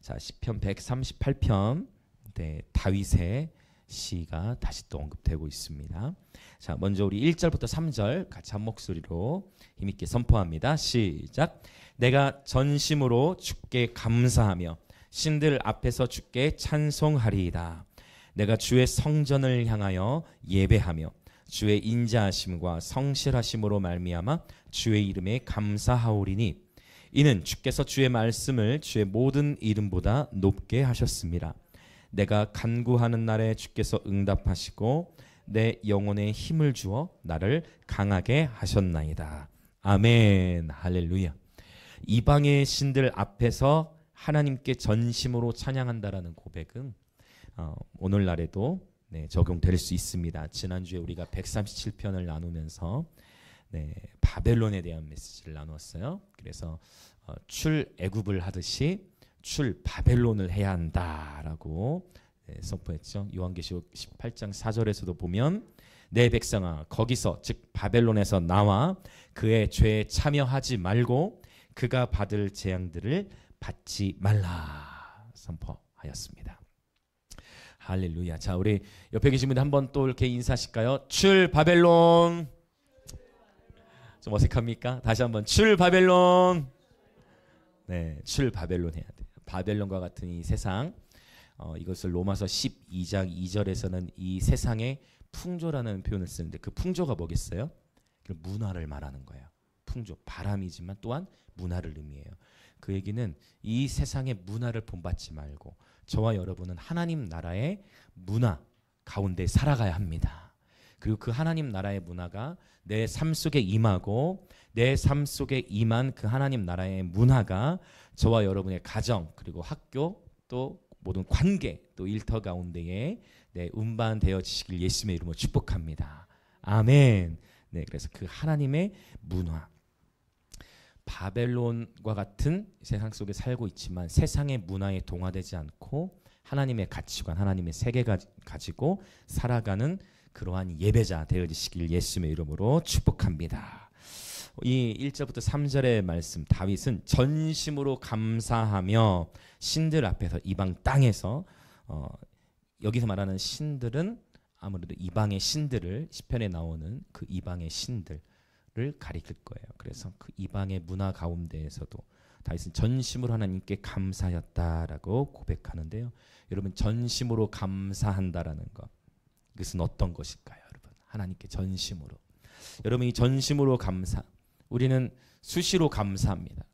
자, 시편 138편 다윗의 시가 다시 또 언급되고 있습니다. 자, 먼저 우리 1절부터 3절 같이 한 목소리로 힘있게 선포합니다. 시작. 내가 전심으로 주께 감사하며 신들 앞에서 주께 찬송하리이다. 내가 주의 성전을 향하여 예배하며 주의 인자하심과 성실하심으로 말미암아 주의 이름에 감사하오리니 이는 주께서 주의 말씀을 주의 모든 이름보다 높게 하셨습니다. 내가 간구하는 날에 주께서 응답하시고 내 영혼에 힘을 주어 나를 강하게 하셨나이다. 아멘. 할렐루야. 이방의 신들 앞에서 하나님께 전심으로 찬양한다라는 고백은 오늘날에도 적용될 수 있습니다. 지난주에 우리가 137편을 나누면서 바벨론에 대한 메시지를 나누었어요. 그래서 출애굽을 하듯이 출바벨론을 해야 한다라고 선포했죠. 요한계시록 18장 4절에서도 보면 내 백성아 거기서 즉 바벨론에서 나와 그의 죄에 참여하지 말고 그가 받을 재앙들을 받지 말라 선포하였습니다. 할렐루야. 자, 우리 옆에 계신 분들 한번 또 이렇게 인사하실까요? 출바벨론. 좀 어색합니까? 다시 한번 출바벨론. 네, 출바벨론 해야 돼요. 바벨론과 같은 이 세상, 이것을 로마서 12장 2절에서는 이 세상의 풍조라는 표현을 쓰는데 그 풍조가 뭐겠어요? 그 문화를 말하는 거예요. 풍조, 바람이지만 또한 문화를 의미해요. 그 얘기는 이 세상의 문화를 본받지 말고 저와 여러분은 하나님 나라의 문화 가운데 살아가야 합니다. 그리고 그 하나님 나라의 문화가 내 삶 속에 임하고 내 삶 속에 임한 그 하나님 나라의 문화가 저와 여러분의 가정 그리고 학교 또 모든 관계 또 일터 가운데에 운반되어지시길 예수님의 이름으로 축복합니다. 아멘. 네, 그래서 그 하나님의 문화 바벨론과 같은 세상 속에 살고 있지만 세상의 문화에 동화되지 않고 하나님의 가치관, 하나님의 세계가 가지고 살아가는 그러한 예배자 되어지시길 예수님의 이름으로 축복합니다. 이 1절부터 3절의 말씀 다윗은 전심으로 감사하며 신들 앞에서 이방 땅에서 여기서 말하는 신들은 아무래도 이방의 신들을 시편에 나오는 그 이방의 신들을 가리킬 거예요. 그래서 그 이방의 문화 가운데에서도 다윗은 전심으로 하나님께 감사하였다라고 고백하는데요. 여러분 전심으로 감사한다라는 것 이것은 어떤 것일까요, 여러분? 하나님께 전심으로. 여러분 이 전심으로 감사. 우리는 수시로 감사합니다.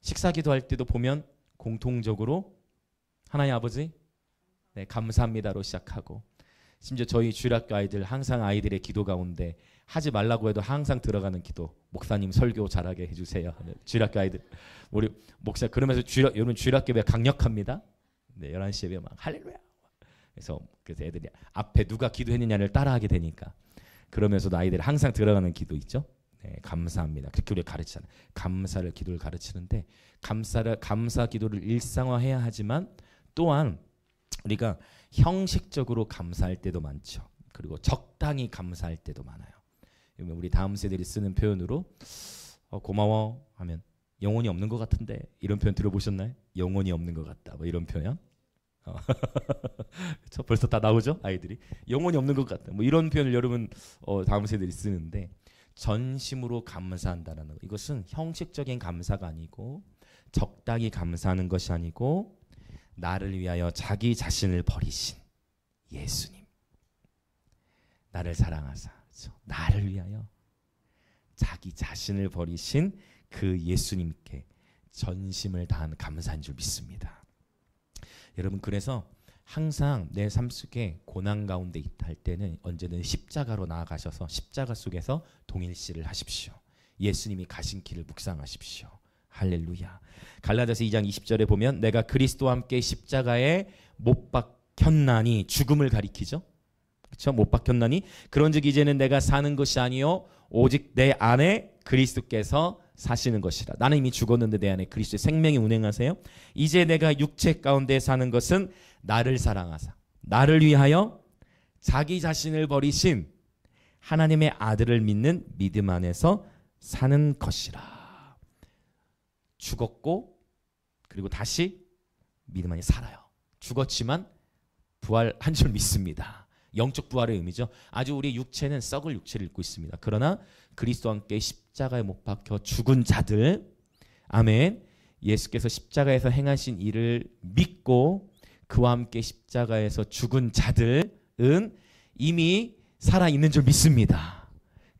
식사기도할 때도 보면 공통적으로 하나님 아버지 감사합니다로 시작하고 심지어 저희 주일학교 아이들 항상 아이들의 기도 가운데 하지 말라고 해도 항상 들어가는 기도. 목사님 설교 잘하게 해주세요. 주일학교 아이들 우리 목사 그러면서 여러분 주일학교 왜 강력합니다. 11시 예배 막 할렐루야. 그래서 애들이 앞에 누가 기도했느냐를 따라하게 되니까 그러면서도 아이들이 항상 들어가는 기도 있죠. 감사합니다. 그렇게 우리가 가르치잖아요. 감사를 기도를 가르치는데 감사 기도를 일상화해야 하지만 또한 우리가 형식적으로 감사할 때도 많죠. 그리고 적당히 감사할 때도 많아요. 우리 다음 세대들이 쓰는 표현으로 고마워 하면 영혼이 없는 것 같은데 이런 표현 들어보셨나요? 영혼이 없는 것 같다. 뭐 이런 표현. 그렇죠? 벌써 다 나오죠? 아이들이 영혼이 없는 것 같다. 뭐 이런 표현을 여러분 다음 세대들이 쓰는데 전심으로 감사한다는 것. 이것은 형식적인 감사가 아니고 적당히 감사하는 것이 아니고 나를 위하여 자기 자신을 버리신 예수님. 나를 사랑하사 나를 위하여 자기 자신을 버리신 그 예수님께 전심을 다한 감사인 줄 믿습니다. 여러분 그래서 항상 내 삶 속에 고난 가운데 있다 할 때는 언제든 십자가로 나아가셔서 십자가 속에서 동일시를 하십시오. 예수님이 가신 길을 묵상하십시오. 할렐루야. 갈라디아서 2장 20절에 보면 내가 그리스도와 함께 십자가에 못 박혔나니 죽음을 가리키죠. 그렇죠? 못 박혔나니 그런즉 이제는 내가 사는 것이 아니요 오직 내 안에 그리스도께서 사시는 것이라. 나는 이미 죽었는데 내 안에 그리스도의 생명이 운행하세요. 이제 내가 육체 가운데 사는 것은 나를 사랑하사 나를 위하여 자기 자신을 버리신 하나님의 아들을 믿는 믿음 안에서 사는 것이라. 죽었고 그리고 다시 믿음 안에 살아요. 죽었지만 부활한 줄 믿습니다. 영적 부활의 의미죠. 아주 우리 육체는 썩을 육체를 입고 있습니다. 그러나 그리스도와 함께 십자가에 못 박혀 죽은 자들, 아멘, 예수께서 십자가에서 행하신 일을 믿고 그와 함께 십자가에서 죽은 자들은 이미 살아있는 줄 믿습니다.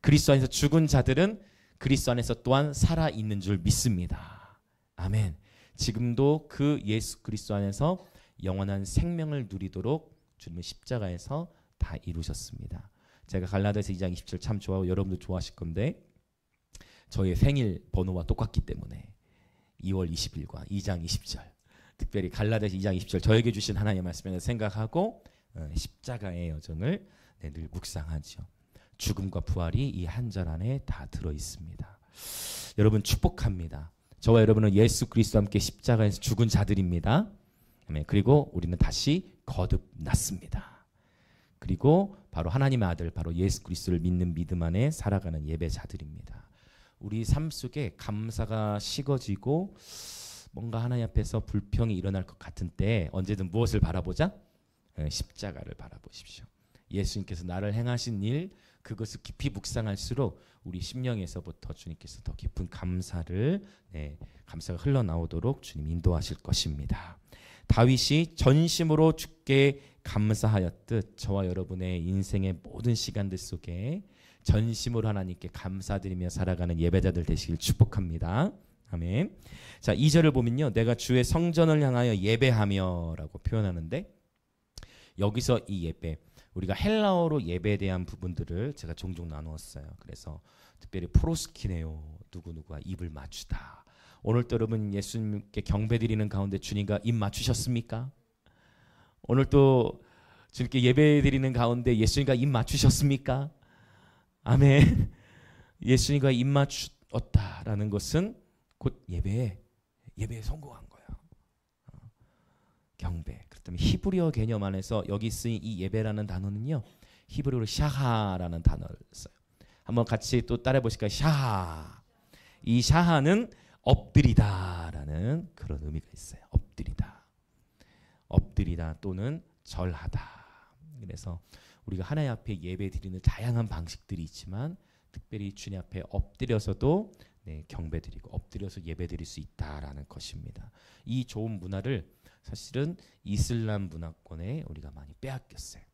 그리스도 안에서 죽은 자들은 그리스도 안에서 또한 살아있는 줄 믿습니다. 아멘. 지금도 그 예수 그리스도 안에서 영원한 생명을 누리도록 주님은 십자가에서 다 이루셨습니다. 제가 갈라디아서 2장 20절 참 좋아하고 여러분도 좋아하실 건데 저의 생일 번호와 똑같기 때문에 2월 20일과 2장 20절, 특별히 갈라디아서 2장 20절 저에게 주신 하나님의 말씀을 생각하고 십자가의 여정을 늘 묵상하죠. 죽음과 부활이 이 한 절 안에 다 들어 있습니다. 여러분 축복합니다. 저와 여러분은 예수 그리스도와 함께 십자가에서 죽은 자들입니다. 그리고 우리는 다시 거듭났습니다. 그리고 바로 하나님의 아들, 바로 예수 그리스도를 믿는 믿음 안에 살아가는 예배자들입니다. 우리 삶 속에 감사가 식어지고 뭔가 하나님 앞에서 불평이 일어날 것 같은 때 언제든 무엇을 바라보자? 십자가를 바라보십시오. 예수님께서 나를 행하신 일, 그것을 깊이 묵상할수록 우리 심령에서부터 주님께서 더 깊은 감사가 흘러나오도록 주님 인도하실 것입니다. 다윗이 전심으로 주께 감사하였듯 저와 여러분의 인생의 모든 시간들 속에 전심으로 하나님께 감사드리며 살아가는 예배자들 되시길 축복합니다. 아멘. 자, 2절을 보면요, 내가 주의 성전을 향하여 예배하며라고 표현하는데 여기서 이 예배, 우리가 헬라어로 예배에 대한 부분들을 제가 종종 나누었어요. 그래서 특별히 프로스키네요, 누구누구와 입을 맞추다. 오늘도 여러분 예수님께 경배드리는 가운데 주님과 입 맞추셨습니까? 오늘도 주님께 예배드리는 가운데 예수님과 입 맞추셨습니까? 아멘. 예수님과 입 맞추었다라는 것은 곧 예배에 성공한 거예요. 경배. 그렇다면 히브리어 개념 안에서 여기 쓰인 이 예배라는 단어는요, 히브리어로 샤하라는 단어를 써요. 한번 같이 또 따라해 보실까요? 샤하. 이 샤하는 엎드리다라는 그런 의미가 있어요. 엎드리다 또는 절하다. 그래서 우리가 하나님 앞에 예배 드리는 다양한 방식들이 있지만 특별히 주님 앞에 엎드려서도 경배드리고 엎드려서 예배 드릴 수 있다라는 것입니다. 이 좋은 문화를 사실은 이슬람 문화권에 우리가 많이 빼앗겼어요.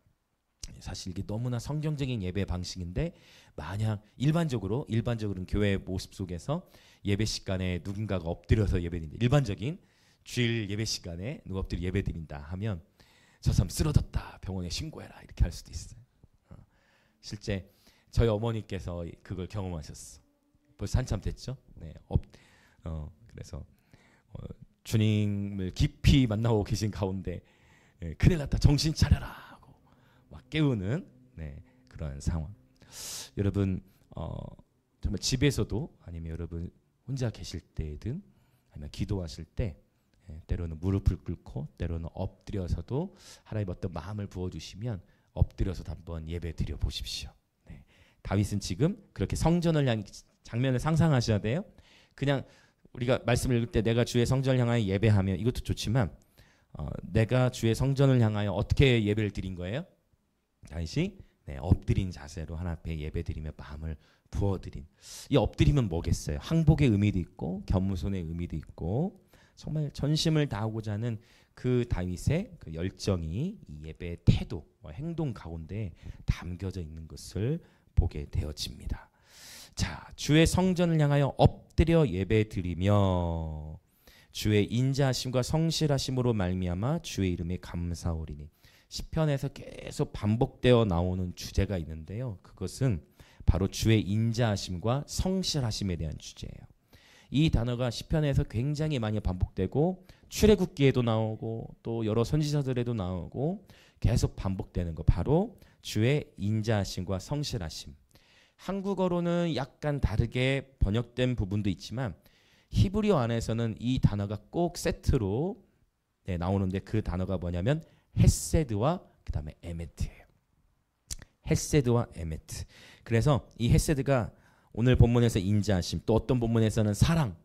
사실 이게 너무나 성경적인 예배 방식인데 만약 일반적으로는 교회 모습 속에서 예배 시간에 누군가가 엎드려서 예배드린다, 일반적인 주일 예배 시간에 누가 엎드려 예배드린다 하면 저 사람 쓰러졌다, 병원에 신고해라, 이렇게 할 수도 있어요. 실제 저희 어머니께서 그걸 경험하셨어. 벌써 한참 됐죠. 그래서 주님을 깊이 만나고 계신 가운데 큰일 났다, 정신 차려라 하고 막 깨우는 그런 상황. 여러분 정말 집에서도 아니면 여러분 혼자 계실 때든 아니면 기도하실 때 때로는 무릎을 꿇고 때로는 엎드려서도 하나님 어떤 마음을 부어주시면 엎드려서도 한번 예배 드려 보십시오. 다윗은 지금 그렇게 성전을 향해, 장면을 상상하셔야 돼요. 그냥 우리가 말씀을 읽을 때 내가 주의 성전을 향하여 예배하며, 이것도 좋지만 내가 주의 성전을 향하여 어떻게 예배를 드린 거예요? 다윗이 엎드린 자세로 하나님 앞에 예배드리며 마음을 부어드린, 이 엎드림은 뭐겠어요? 항복의 의미도 있고 겸손의 의미도 있고 정말 전심을 다하고자 하는 그 다윗의 그 열정이 이 예배의 태도와 행동 가운데 담겨져 있는 것을 보게 되어집니다. 자, 주의 성전을 향하여 엎드려 예배드리며 주의 인자하심과 성실하심으로 말미암아 주의 이름에 감사오리니. 시편에서 계속 반복되어 나오는 주제가 있는데요, 그것은 바로 주의 인자하심과 성실하심에 대한 주제예요. 이 단어가 시편에서 굉장히 많이 반복되고 출애굽기에도 나오고 또 여러 선지자들에도 나오고 계속 반복되는 거, 바로 주의 인자하심과 성실하심. 한국어로는 약간 다르게 번역된 부분도 있지만 히브리어 안에서는 이 단어가 꼭 세트로 나오는데 그 단어가 뭐냐면 헤세드와 그 다음에 에메트예요. 헤세드와 에메트. 그래서 이 헤세드가 오늘 본문에서 인자하심, 또 어떤 본문에서는 사랑,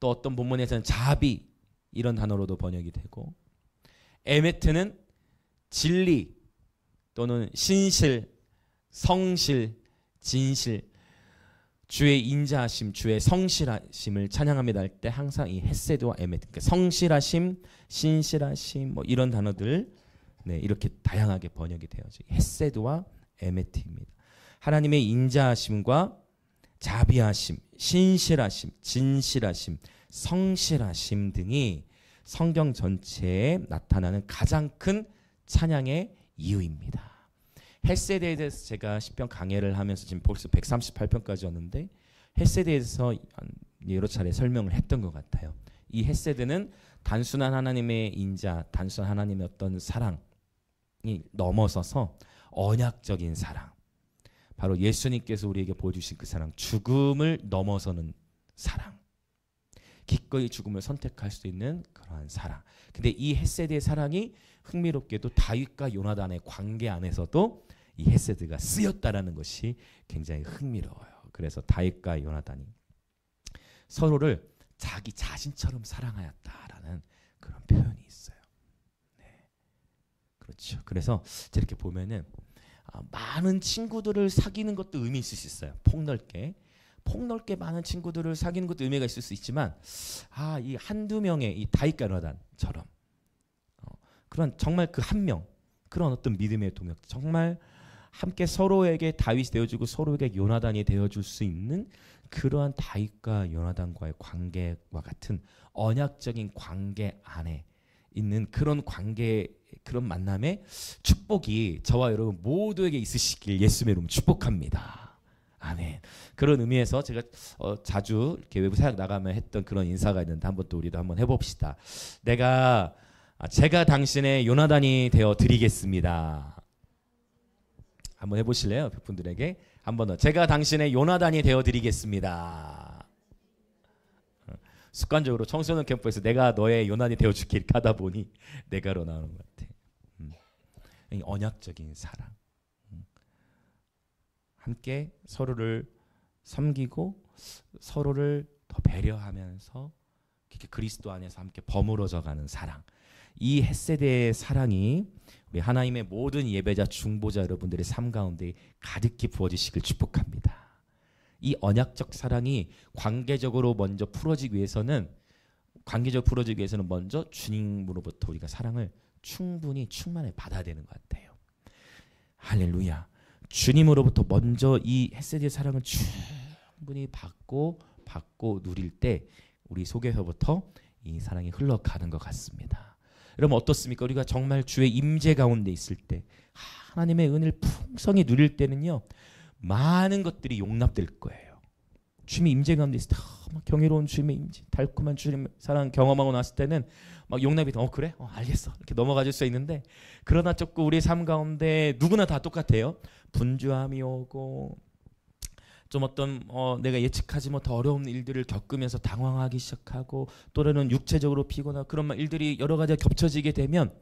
또 어떤 본문에서는 자비, 이런 단어로도 번역이 되고, 에메트는 진리 또는 신실, 성실, 진실, 주의 인자하심, 주의 성실하심을 찬양합니다 할 때 항상 이 헤세드와 에메트, 그러니까 성실하심, 신실하심 뭐 이런 단어들 이렇게 다양하게 번역이 되어져. 헤세드와 에메트입니다. 하나님의 인자하심과 자비하심, 신실하심, 진실하심, 성실하심 등이 성경 전체에 나타나는 가장 큰 찬양의 이유입니다. 헤세드에 대해서 제가 시편 강해를 하면서 지금 벌써 138편까지 왔는데 헤세드에 대해서 여러 차례 설명을 했던 것 같아요. 이 헤세드는 단순한 하나님의 인자, 단순한 하나님의 어떤 사랑이 넘어서서 언약적인 사랑, 바로 예수님께서 우리에게 보여주신 그 사랑, 죽음을 넘어서는 사랑, 기꺼이 죽음을 선택할 수 있는 그러한 사랑. 근데 이 헤세드의 사랑이 흥미롭게도 다윗과 요나단의 관계 안에서도 이 헤세드가 쓰였다라는 것이 굉장히 흥미로워요. 그래서 다윗과 요나단이 서로를 자기 자신처럼 사랑하였다라는 그런 표현이 있어요. 네. 그렇죠. 그래서 저렇게 보면은 많은 친구들을 사귀는 것도 의미 있을 수 있어요. 폭넓게 많은 친구들을 사귀는 것도 의미가 있을 수 있지만 이 한두 명의 이 다윗과 요나단처럼 그런 정말 그 한 명, 그런 어떤 믿음의 동역, 정말 함께 서로에게 다윗이 되어주고 서로에게 요나단이 되어줄 수 있는 그러한 다윗과 요나단과의 관계와 같은 언약적인 관계 안에 있는 그런 관계, 그런 만남의 축복이 저와 여러분 모두에게 있으시길 예수님의 이름으로 축복합니다. 아멘. 그런 의미에서 제가 자주 이렇게 외부 사역 나가면 했던 그런 인사가 있는데 한번 또 우리도 한번 해봅시다. 제가 당신의 요나단이 되어 드리겠습니다. 한번 해보실래요? 옆에 분들에게 한 번 더. 제가 당신의 요나단이 되어 드리겠습니다. 습관적으로 청소년 캠프에서 내가 너의 요나단이 되어 줄게 이렇게 하다 보니 내가로 나오는 것 같아. 언약적인 사랑. 함께 서로를 섬기고 서로를 더 배려하면서 그리스도 안에서 함께 버무러져가는 사랑. 이 헤세드의 사랑이 우리 하나님의 모든 예배자, 중보자 여러분들의 삶 가운데 가득히 부어지시길 축복합니다. 이 언약적 사랑이 관계적으로 풀어지기 위해서는 먼저 주님으로부터 우리가 사랑을 충만히 받아야 되는 것 같아요. 할렐루야. 주님으로부터 먼저 이 헤세드의 사랑을 충분히 받고 누릴 때 우리 속에서부터 이 사랑이 흘러가는 것 같습니다. 여러분 어떻습니까? 우리가 정말 주의 임재 가운데 있을 때, 하나님의 은혜를 풍성히 누릴 때는요, 많은 것들이 용납될 거예요. 주님의 임재 가운데 있을 때 막 경이로운 주님의 임재, 달콤한 주님의 사랑 경험하고 났을 때는 막 용납이 그래? 알겠어 이렇게 넘어가질 수 있는데, 그러나 자꾸 우리의 삶 가운데 누구나 다 똑같아요. 분주함이 오고 좀 어떤 내가 예측하지 못한 어려운 일들을 겪으면서 당황하기 시작하고, 또래는 육체적으로 피곤하고 그런 일들이 여러 가지가 겹쳐지게 되면,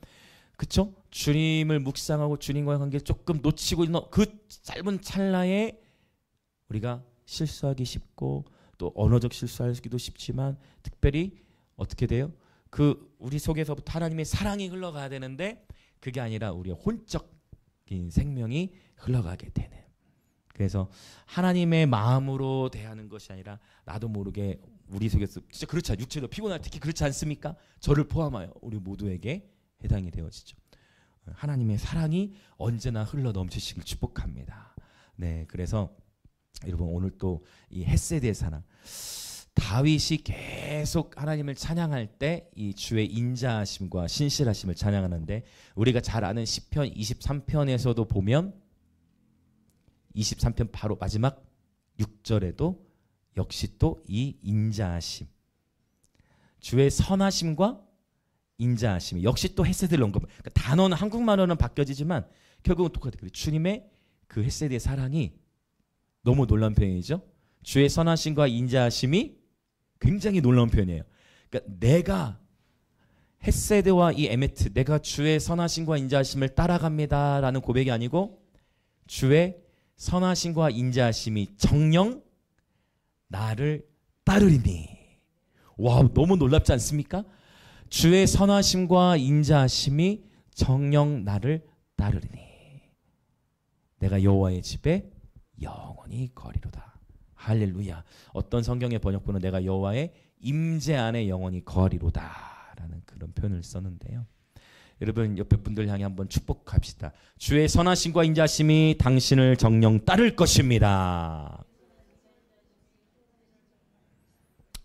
그쵸? 주님을 묵상하고 주님과의 관계를 조금 놓치고 있는 그 짧은 찰나에 우리가 실수하기 쉽고, 또 언어적 실수하기도 쉽지만, 특별히 어떻게 돼요? 우리 속에서부터 하나님의 사랑이 흘러가야 되는데 그게 아니라 우리의 혼적인 생명이 흘러가게 되는. 그래서 하나님의 마음으로 대하는 것이 아니라 나도 모르게 우리 속에서, 진짜 그렇지 않아요? 육체도 피곤할 특히 그렇지 않습니까? 저를 포함하여 우리 모두에게 해당이 되어지죠. 하나님의 사랑이 언제나 흘러 넘치시길 축복합니다. 네, 그래서 여러분 오늘 또 이 헤세드의 사랑, 다윗이 계속 하나님을 찬양할 때 이 주의 인자하심과 신실하심을 찬양하는데, 우리가 잘 아는 시편 23편에서도 보면 23편 바로 마지막 6절에도 역시 또 이 인자하심, 주의 선하심과 인자하심, 역시 또 헤세드를 언급. 그러니까 단어는 한국말로는 바뀌어지지만 결국은 똑같아요. 주님의 그 헤세드의 사랑이 너무 놀라운 표현이죠. 주의 선하심과 인자하심이 굉장히 놀라운 표현이에요. 그러니까 내가 헤세드와 이 에메트, 내가 주의 선하심과 인자하심을 따라갑니다라는 고백이 아니고, 주의 선하심과 인자하심이 정녕 나를 따르리니. 와, 너무 놀랍지 않습니까? 주의 선하심과 인자하심이 정녕 나를 따르리니 내가 여호와의 집에 영원히 거리로다. 할렐루야. 어떤 성경의 번역본은 내가 여호와의 임재 안에 영원히 거리로다 라는 그런 표현을 썼는데요. 여러분 옆에 분들 향해 한번 축복합시다. 주의 선하심과 인자하심이 당신을 정녕 따를 것입니다.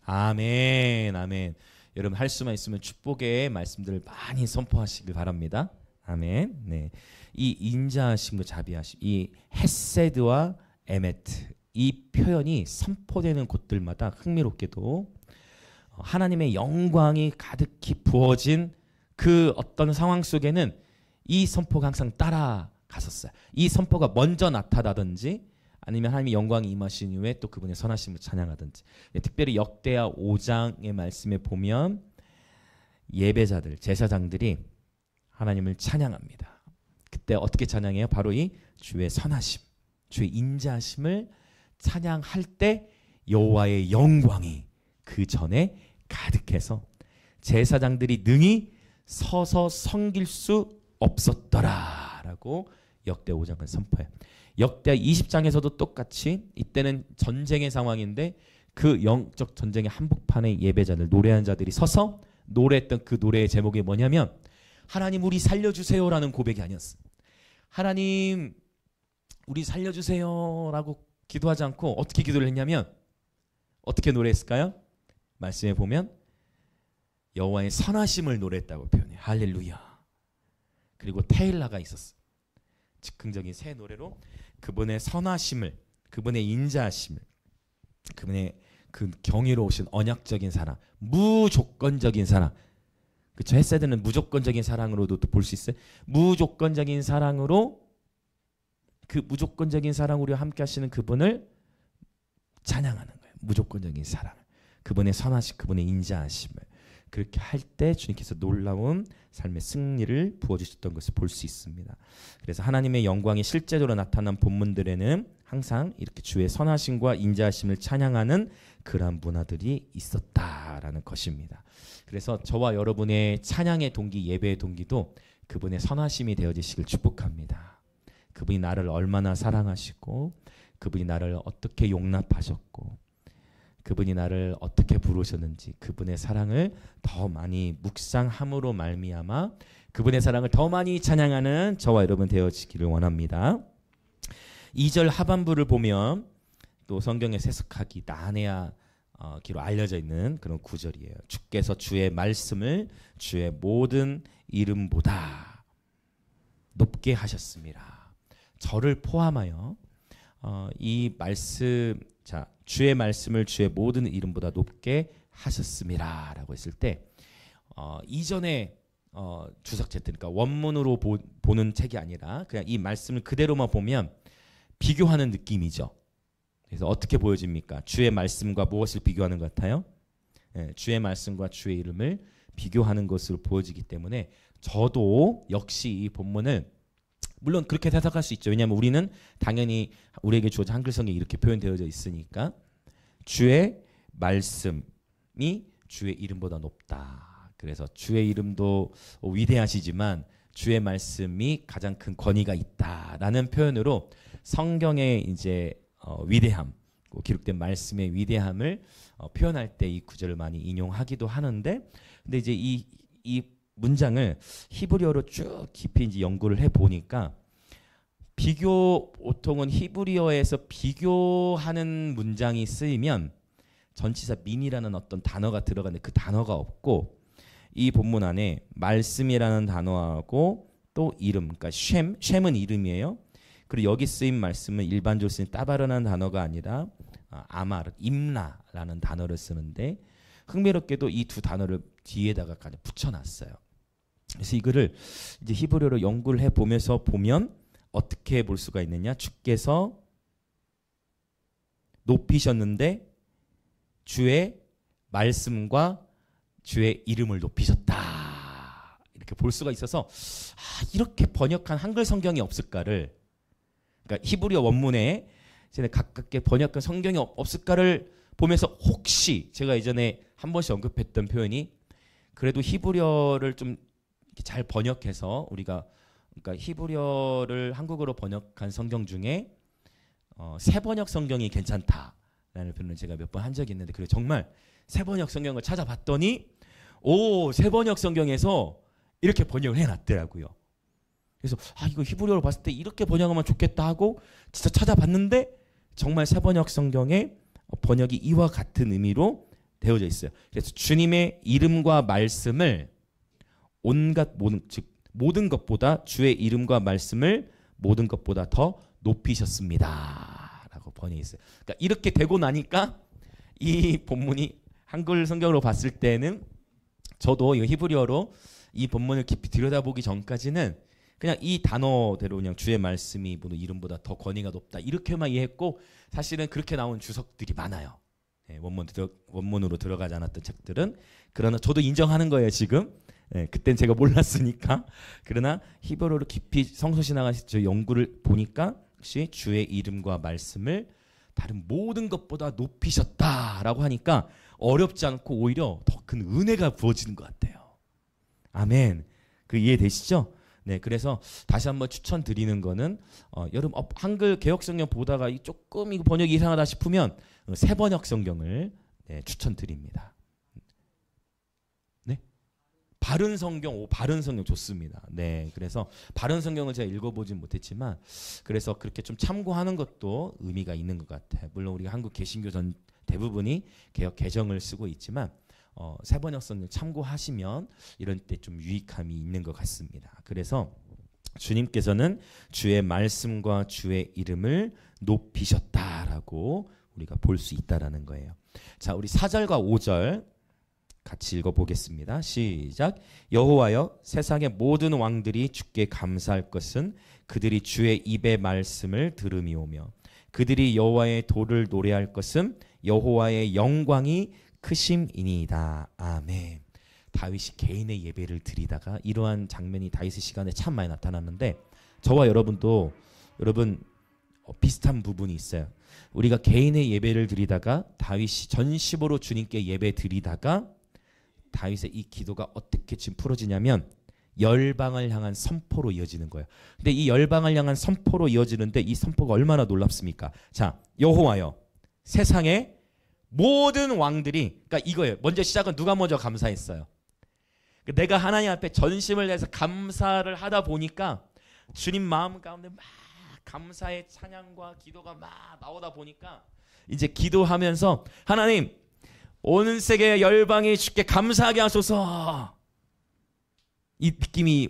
아멘, 아멘. 여러분 할 수만 있으면 축복의 말씀들을 많이 선포하시길 바랍니다. 아멘. 네, 이 인자하심과 자비하심, 이 헤세드와 에메트, 이 표현이 선포되는 곳들마다 흥미롭게도 하나님의 영광이 가득히 부어진 그 어떤 상황 속에는 이 선포가 항상 따라갔었어요. 이 선포가 먼저 나타나든지 아니면 하나님의 영광이 임하신 이후에 또 그분의 선하심을 찬양하든지. 특별히 역대하 5장의 말씀에 보면 예배자들, 제사장들이 하나님을 찬양합니다. 그때 어떻게 찬양해요? 바로 이 주의 선하심, 주의 인자하심을 찬양할 때 여호와의 영광이 그 전에 가득해서 제사장들이 능히 서서 섬길 수 없었더라라고 역대 5장은 선포해요. 역대 20장에서도 똑같이 이때는 전쟁의 상황인데 그 영적 전쟁의 한복판에 예배자들, 노래하는 자들이 서서 노래했던 그 노래의 제목이 뭐냐면 하나님 우리 살려주세요라는 고백이 아니었어. 하나님 우리 살려주세요라고 기도하지 않고 어떻게 기도를 했냐면 어떻게 노래했을까요? 말씀에 보면 여호와의 선하심을 노래했다고 표현해요. 할렐루야. 그리고 테일라가 있었어. 즉흥적인 새 노래로 그분의 선하심을, 그분의 인자하심을, 그분의 그 경이로우신 언약적인 사랑, 무조건적인 사랑. 그렇죠? 헤세드는 무조건적인 사랑으로도 또 볼 수 있어요. 무조건적인 사랑으로 그 무조건적인 사랑으로 함께 하시는 그분을 찬양하는 거예요. 무조건적인 사랑. 그분의 선하심, 그분의 인자하심을. 그렇게 할 때 주님께서 놀라운 삶의 승리를 부어주셨던 것을 볼 수 있습니다. 그래서 하나님의 영광이 실제적으로 나타난 본문들에는 항상 이렇게 주의 선하심과 인자하심을 찬양하는 그러한 문화들이 있었다라는 것입니다. 그래서 저와 여러분의 찬양의 동기, 예배의 동기도 그분의 선하심이 되어지시길 축복합니다. 그분이 나를 얼마나 사랑하시고 그분이 나를 어떻게 용납하셨고 그분이 나를 어떻게 부르셨는지 그분의 사랑을 더 많이 묵상함으로 말미암아 그분의 사랑을 더 많이 찬양하는 저와 여러분 되어지기를 원합니다. 2절 하반부를 보면 또 성경에 세속하기 나네아 기로 알려져 있는 그런 구절이에요. 주께서 주의 말씀을 주의 모든 이름보다 높게 하셨습니다. 저를 포함하여 이 말씀, 자 주의 말씀을 주의 모든 이름보다 높게 하셨습니다라고 했을 때 이전에 주석제 때, 그러니까 원문으로 보는 책이 아니라 그냥 이 말씀을 그대로만 보면 비교하는 느낌이죠. 그래서 어떻게 보여집니까? 주의 말씀과 무엇을 비교하는 것 같아요? 주의 말씀과 주의 이름을 비교하는 것으로 보여지기 때문에 저도 역시 이 본문을 물론 그렇게 해석할 수 있죠. 왜냐하면 우리는 당연히 우리에게 주어진 한글 성경이 이렇게 표현되어져 있으니까 주의 말씀이 주의 이름보다 높다. 그래서 주의 이름도 위대하시지만 주의 말씀이 가장 큰 권위가 있다라는 표현으로 성경의 이제 위대함, 기록된 말씀의 위대함을 표현할 때 이 구절을 많이 인용하기도 하는데, 근데 이제 이 문장을 히브리어로 쭉 깊이 이제 연구를 해 보니까 보통은 히브리어에서 비교하는 문장이 쓰이면 전치사 민이라는 어떤 단어가 들어가는데 그 단어가 없고 이 본문 안에 말씀이라는 단어하고 또 이름, 그러니까 쉔은 이름이에요. 그리고 여기 쓰인 말씀은 일반적으로 쓰인 따바르라는 단어가 아니라 아마르, 임라라는 단어를 쓰는데 흥미롭게도 이 두 단어를 뒤에다가 붙여놨어요. 그래서 이거를 이제 히브리어로 연구를 해보면서 보면 어떻게 볼 수가 있느냐? 주께서 높이셨는데 주의 말씀과 주의 이름을 높이셨다. 이렇게 볼 수가 있어서 이렇게 번역한 한글 성경이 없을까를, 그러니까 히브리어 원문에 가깝게 번역한 성경이 없을까를 보면서 혹시 제가 예전에 한 번씩 언급했던 표현이 그래도 히브리어를 좀 잘 번역해서 우리가 그러니까 히브리어를 한국어로 번역한 성경 중에 새번역 성경이 괜찮다라는 표현을 제가 몇 번 한 적이 있는데 그래 정말 새번역 성경을 찾아봤더니 새번역 성경에서 이렇게 번역을 해놨더라고요. 그래서 이거 히브리어로 봤을 때 이렇게 번역하면 좋겠다 하고 진짜 찾아봤는데 정말 새번역 성경의 번역이 이와 같은 의미로 되어져 있어요. 그래서 주님의 이름과 말씀을 모든 것보다 주의 이름과 말씀을 모든 것보다 더 높이셨습니다 라고 번역이 있어요. 그러니까 이렇게 되고 나니까 이 본문이 한글 성경으로 봤을 때는 저도 이 히브리어로 이 본문을 깊이 들여다보기 전까지는 그냥 이 단어대로 그냥 주의 말씀이 모든 이름보다 더 권위가 높다 이렇게만 이해했고 사실은 그렇게 나온 주석들이 많아요. 네, 원문으로 들어가지 않았던 책들은. 그러나 저도 인정하는 거예요 지금. 네, 그땐 제가 몰랐으니까. 그러나 히브리어로 깊이 성서신학에서 연구를 보니까 역시 주의 이름과 말씀을 다른 모든 것보다 높이셨다라고 하니까 어렵지 않고 오히려 더 큰 은혜가 부어지는 것 같아요. 아멘. 그 이해되시죠? 네, 그래서 다시 한번 추천드리는 거는 여러분 한글 개혁성경 보다가 조금 이거 번역이 이상하다 싶으면 새번역 성경을 추천드립니다. 네, 바른 성경, 바른 성경 좋습니다. 네, 그래서 바른 성경을 제가 읽어보진 못했지만 그래서 그렇게 좀 참고하는 것도 의미가 있는 것 같아요. 물론 우리가 한국 개신교 전 대부분이 개혁 개정을 쓰고 있지만 새번역 성경 참고하시면 이런 때 좀 유익함이 있는 것 같습니다. 그래서 주님께서는 주의 말씀과 주의 이름을 높이셨다라고 우리가 볼 수 있다라는 거예요. 자, 우리 4절과 5절 같이 읽어보겠습니다. 시작. 여호와여 세상의 모든 왕들이 주께 감사할 것은 그들이 주의 입의 말씀을 들음이오며 그들이 여호와의 도를 노래할 것은 여호와의 영광이 크심이니이다. 아멘. 다윗이 개인의 예배를 드리다가 이러한 장면이 다윗의 시간에 참 많이 나타났는데 저와 여러분도 비슷한 부분이 있어요. 우리가 개인의 예배를 드리다가 다윗이 전심으로 주님께 예배 드리다가 다윗의 이 기도가 어떻게 지금 풀어지냐면 열방을 향한 선포로 이어지는 거예요. 근데 이 열방을 향한 선포로 이어지는데 이 선포가 얼마나 놀랍습니까? 자, 여호와여 세상의 모든 왕들이, 그러니까 이거예요. 먼저 시작은 누가 먼저 감사했어요? 내가 하나님 앞에 전심을 다해서 감사를 하다 보니까 주님 마음 가운데 막 감사의 찬양과 기도가 막 나오다 보니까 이제 기도하면서 하나님 온 세계 열방이 주께 감사하게 하소서. 이 느낌이,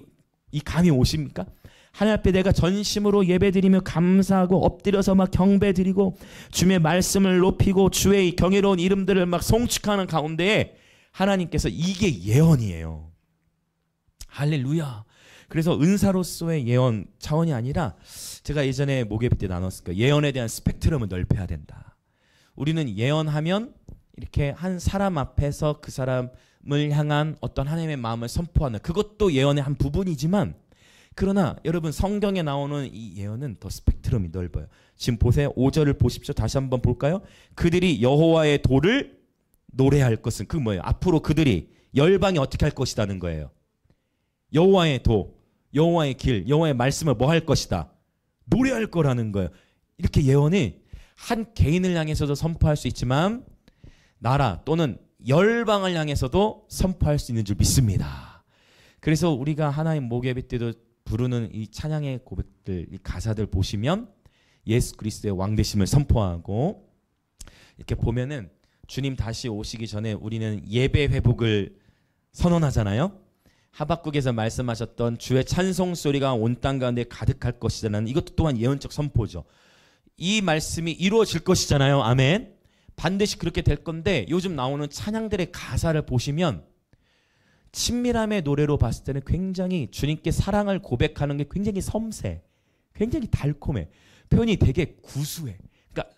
이 감이 오십니까? 하나님 앞에 내가 전심으로 예배드리며 감사하고 엎드려서 막 경배드리고 주의 말씀을 높이고 주의 경이로운 이름들을 막 송축하는 가운데에 하나님께서 이게 예언이에요. 할렐루야. 그래서 은사로서의 예언 차원이 아니라 제가 예전에 목요일 때 나눴을 거예요. 예언에 대한 스펙트럼을 넓혀야 된다. 우리는 예언하면 이렇게 한 사람 앞에서 그 사람을 향한 어떤 하나님의 마음을 선포하는 그것도 예언의 한 부분이지만 그러나 여러분 성경에 나오는 이 예언은 더 스펙트럼이 넓어요. 지금 보세요. 5절을 보십시오. 다시 한번 볼까요? 그들이 여호와의 도를 노래할 것은 그 뭐예요? 앞으로 그들이 열방이 어떻게 할 것이라는 거예요. 여호와의 도, 여호와의 길, 여호와의 말씀을 뭐 할 것이다. 노래할 거라는 거예요. 이렇게 예언이 한 개인을 향해서도 선포할 수 있지만 나라 또는 열방을 향해서도 선포할 수 있는 줄 믿습니다. 그래서 우리가 하나님 목요일 때도 부르는 이 찬양의 고백들, 이 가사들 보시면 예수 그리스도의 왕되심을 선포하고 이렇게 보면은 주님 다시 오시기 전에 우리는 예배 회복을 선언하잖아요. 하박국에서 말씀하셨던 주의 찬송 소리가 온 땅 가운데 가득할 것이라는 이것도 또한 예언적 선포죠. 이 말씀이 이루어질 것이잖아요. 아멘. 반드시 그렇게 될 건데 요즘 나오는 찬양들의 가사를 보시면 친밀함의 노래로 봤을 때는 굉장히 주님께 사랑을 고백하는 게 굉장히 섬세, 굉장히 달콤해. 표현이 되게 구수해. 그러니까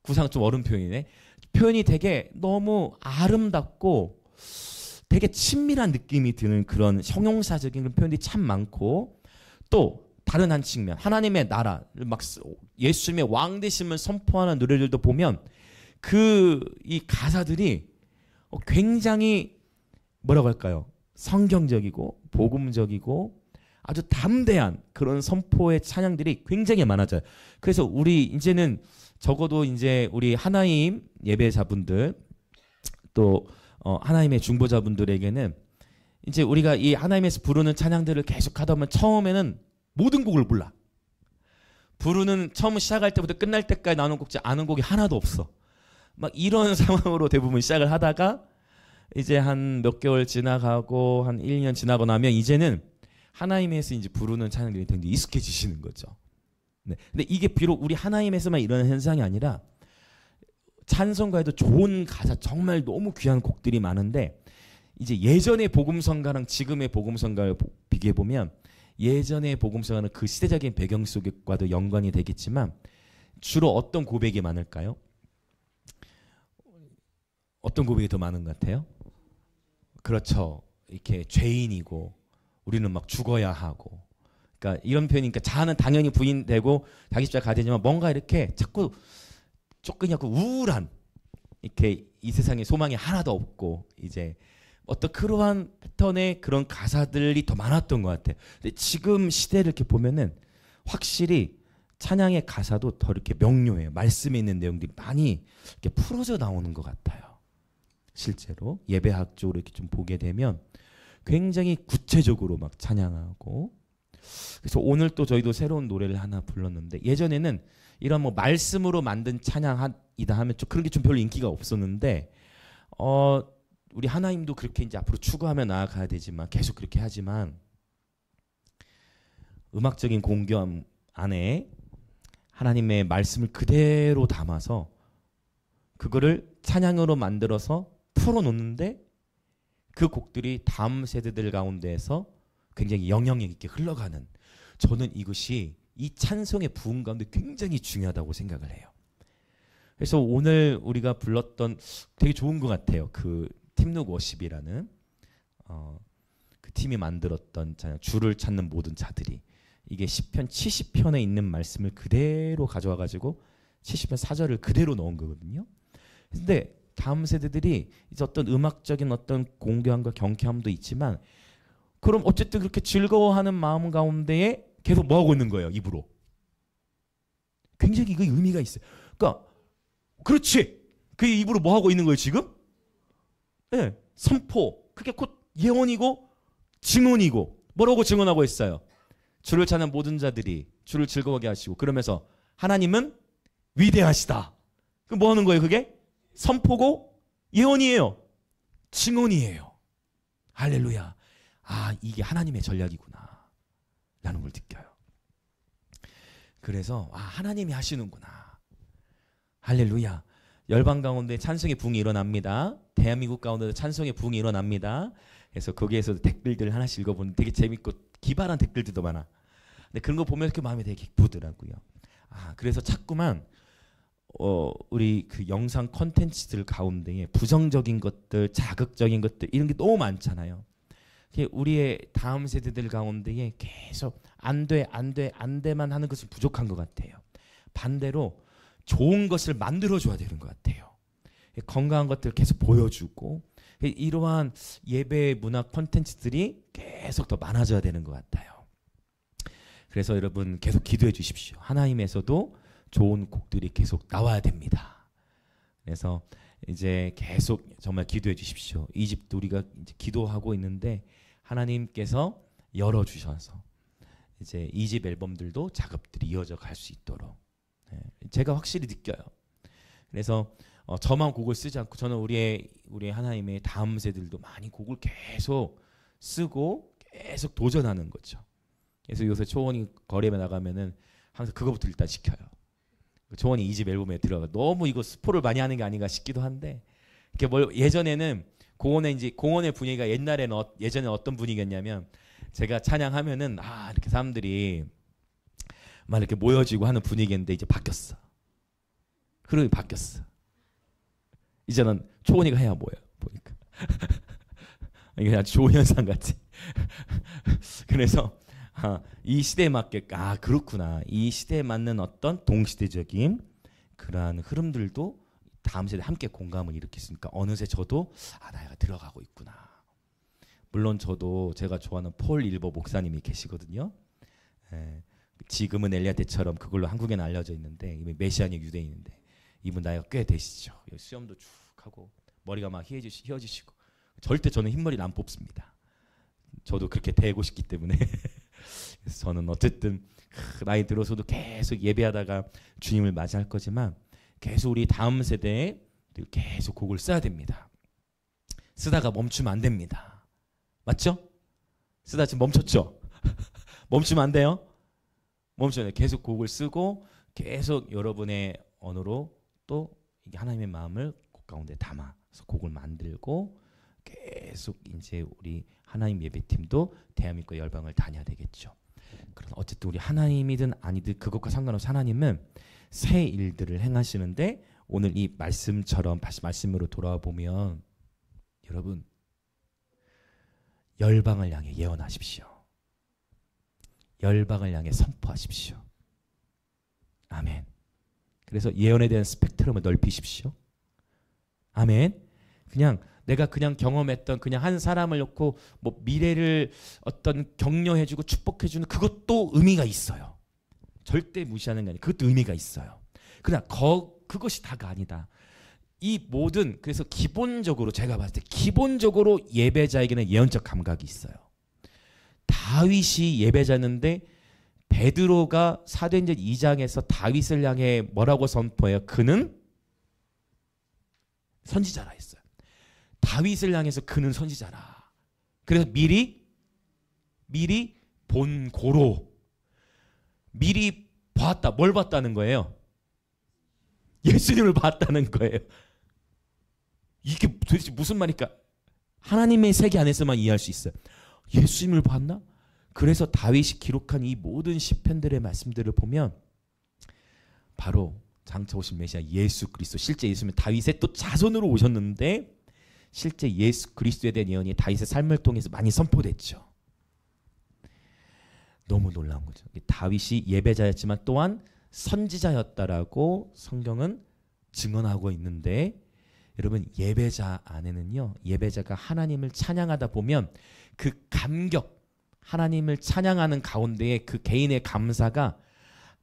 구상 좀 어려운 표현이네. 표현이 되게 너무 아름답고 되게 친밀한 느낌이 드는 그런 형용사적인 표현들이 참 많고 또 다른 한 측면 하나님의 나라를 막 예수님의 왕되심을 선포하는 노래들도 보면 이 가사들이 굉장히 뭐라고 할까요? 성경적이고 복음적이고 아주 담대한 그런 선포의 찬양들이 굉장히 많아져요. 그래서 우리 이제는 적어도 이제 우리 하나님 예배자분들 또 하나님의 중보자분들에게는 이제 우리가 이 하나님에서 부르는 찬양들을 계속 하다 보면 처음에는 모든 곡을 몰라. 부르는 처음 시작할 때부터 끝날 때까지 나오는 곡 아는 곡이 하나도 없어. 막 이런 상황으로 대부분 시작을 하다가 이제 한 몇 개월 지나가고 한 1년 지나고 나면 이제는 하나님에서 이제 부르는 찬양들이 굉장히 익숙해지시는 거죠. 네. 근데 이게 비록 우리 하나님에서만 일어나는 현상이 아니라 찬송가에도 좋은 가사 정말 너무 귀한 곡들이 많은데 이제 예전의 복음성가랑 지금의 복음성가를 비교해 보면 예전의 복음성가는 그 시대적인 배경 속과도 연관이 되겠지만 주로 어떤 고백이 많을까요? 어떤 고백이 더 많은 것 같아요? 그렇죠. 이렇게 죄인이고 우리는 막 죽어야 하고, 그러니까 이런 표현이니까 자아는 당연히 부인되고 자기 십자가 가야 되지만 뭔가 이렇게 자꾸 조금 약간 우울한 이렇게 이 세상에 소망이 하나도 없고 이제 어떤 그러한 패턴의 그런 가사들이 더 많았던 것 같아요. 근데 지금 시대를 이렇게 보면은 확실히 찬양의 가사도 더 이렇게 명료해요. 말씀에 있는 내용들이 많이 이렇게 풀어져 나오는 것 같아요. 실제로 예배학적으로 이렇게 좀 보게 되면 굉장히 구체적으로 막 찬양하고, 그래서 오늘 또 저희도 새로운 노래를 하나 불렀는데 예전에는 이런 뭐 말씀으로 만든 찬양이다 하면 좀 그런 게 좀 별로 인기가 없었는데 우리 하나님도 그렇게 이제 앞으로 추구하며 나아가야 되지만 계속 그렇게 하지만 음악적인 공경 안에 하나님의 말씀을 그대로 담아서 그거를 찬양으로 만들어서 풀어놓는데 그 곡들이 다음 세대들 가운데에서 굉장히 영향력 있게 흘러가는, 저는 이것이 이 찬송의 부흥 가운데 굉장히 중요하다고 생각을 해요. 그래서 오늘 우리가 불렀던 되게 좋은 것 같아요. 그 팀룩 워십이라는 그 팀이 만들었던 찬양, 주를 찾는 모든 자들이, 이게 시편 70편에 있는 말씀을 그대로 가져와 가지고 70편 4절을 그대로 넣은 거거든요. 근데 다음 세대들이 이제 어떤 음악적인 어떤 공경함과 경쾌함도 있지만 그럼 어쨌든 그렇게 즐거워하는 마음 가운데에 계속 뭐 하고 있는 거예요? 입으로. 굉장히 이거 의미가 있어요. 그러니까 그렇지. 그 입으로 뭐 하고 있는 거예요 지금? 네, 선포. 그게 곧 예언이고 증언이고. 뭐라고 증언하고 있어요? 주를 찾는 모든 자들이 주를 즐거워하게 하시고, 그러면서 하나님은 위대하시다. 그 뭐 하는 거예요 그게? 선포고 예언이에요. 증언이에요. 할렐루야. 아, 이게 하나님의 전략이구나 라는 걸 느껴요. 그래서 하나님이 하시는구나. 할렐루야. 열방 가운데 찬송의 부흥이 일어납니다. 대한민국 가운데 찬송의 부흥이 일어납니다. 그래서 거기에서 댓글들 하나씩 읽어보는 되게 재밌고 기발한 댓글들도 많아. 근데 그런 거 보면 그 마음이 되게 기쁘더라고요. 그래서 자꾸만 우리 그 영상 콘텐츠들 가운데에 부정적인 것들, 자극적인 것들 이런 게 너무 많잖아요. 우리의 다음 세대들 가운데에 계속 안 돼만 하는 것은 부족한 것 같아요. 반대로 좋은 것을 만들어줘야 되는 것 같아요. 건강한 것들을 계속 보여주고 이러한 예배 문화 콘텐츠들이 계속 더 많아져야 되는 것 같아요. 그래서 여러분 계속 기도해 주십시오. 하나님에서도 좋은 곡들이 계속 나와야 됩니다. 그래서 이제 계속 정말 기도해 주십시오. 이집트 우리가 이제 기도하고 있는데 하나님께서 열어주셔서 이제 이집 앨범들도 작업들이 이어져 갈 수 있도록 제가 확실히 느껴요. 그래서 저만 곡을 쓰지 않고 저는 우리 하나님의 다음 세대들도 많이 곡을 계속 쓰고 계속 도전하는 거죠. 그래서 요새 초원이 거리에 나가면은 항상 그거부터 일단 시켜요. 초원이 이 집 앨범에 들어가. 너무 이거 스포를 많이 하는 게 아닌가 싶기도 한데, 이렇게 예전에는 공원의 분위기가 예전에 어떤 분위기였냐면 제가 찬양하면은 이렇게 사람들이 막 이렇게 모여지고 하는 분위기인데 이제 바뀌었어. 흐름이 바뀌었어. 이제는 초원이가 해야 모여 보니까. 이게 아주 좋은 현상 같지. 그래서 이 시대에 맞게 그렇구나. 이 시대에 맞는 어떤 동시대적인 그러한 흐름들도 다음 세대 함께 공감을 일으켰으니까 어느새 저도 나이가 들어가고 있구나. 물론 저도 제가 좋아하는 폴 일버 목사님이 계시거든요. 예, 지금은 엘리야 때처럼 그걸로 한국에는 알려져 있는데 이미 메시아닉 유대인인데 이분 나이가 꽤 되시죠. 수염도 쭉 하고 머리가 막 휘어지시고 절대 저는 흰머리를 안 뽑습니다. 저도 그렇게 되고 싶기 때문에 그래서 저는 어쨌든 나이 들어서도 계속 예배하다가 주님을 맞이할 거지만 계속 우리 다음 세대에 계속 곡을 써야 됩니다. 쓰다가 멈추면 안 됩니다. 맞죠? 쓰다 지금 멈췄죠? 멈추면 안 돼요. 멈춰야 돼요. 계속 곡을 쓰고 계속 여러분의 언어로 또 이게 하나님의 마음을 곡 가운데 담아서 곡을 만들고 계속 이제 우리 하나님 예배팀도 대한민국 열방을 다녀야 되겠죠. 그러나 어쨌든 우리 하나님이든 아니든 그것과 상관없이 하나님은 새 일들을 행하시는데 오늘 이 말씀처럼 다시 말씀으로 돌아와 보면 여러분 열방을 향해 예언하십시오. 열방을 향해 선포하십시오. 아멘. 그래서 예언에 대한 스펙트럼을 넓히십시오. 아멘. 그냥 내가 그냥 경험했던 그냥 한 사람을 놓고 뭐 미래를 어떤 격려해주고 축복해주는 그것도 의미가 있어요. 절대 무시하는 게 아니에요. 그것도 의미가 있어요. 그러나 그것이 다가 아니다. 이 모든 그래서 기본적으로 제가 봤을 때 기본적으로 예배자에게는 예언적 감각이 있어요. 다윗이 예배자였는데 베드로가 사도행전 2장에서 다윗을 향해 뭐라고 선포해요? 그는 선지자라 했어요. 다윗을 향해서 그는 선지자라. 그래서 미리 본고로 미리 봤다. 뭘 봤다는 거예요? 예수님을 봤다는 거예요. 이게 도대체 무슨 말일까? 하나님의 세계 안에서만 이해할 수 있어요. 예수님을 봤나? 그래서 다윗이 기록한 이 모든 시편들의 말씀들을 보면 바로 장차 오신 메시아 예수 그리스도, 실제 예수님은 다윗의 또 자손으로 오셨는데 실제 예수 그리스도에 대한 예언이 다윗의 삶을 통해서 많이 선포됐죠. 너무 놀라운 거죠. 다윗이 예배자였지만 또한 선지자였다라고 성경은 증언하고 있는데 여러분 예배자 안에는요, 예배자가 하나님을 찬양하다 보면 그 감격, 하나님을 찬양하는 가운데에 그 개인의 감사가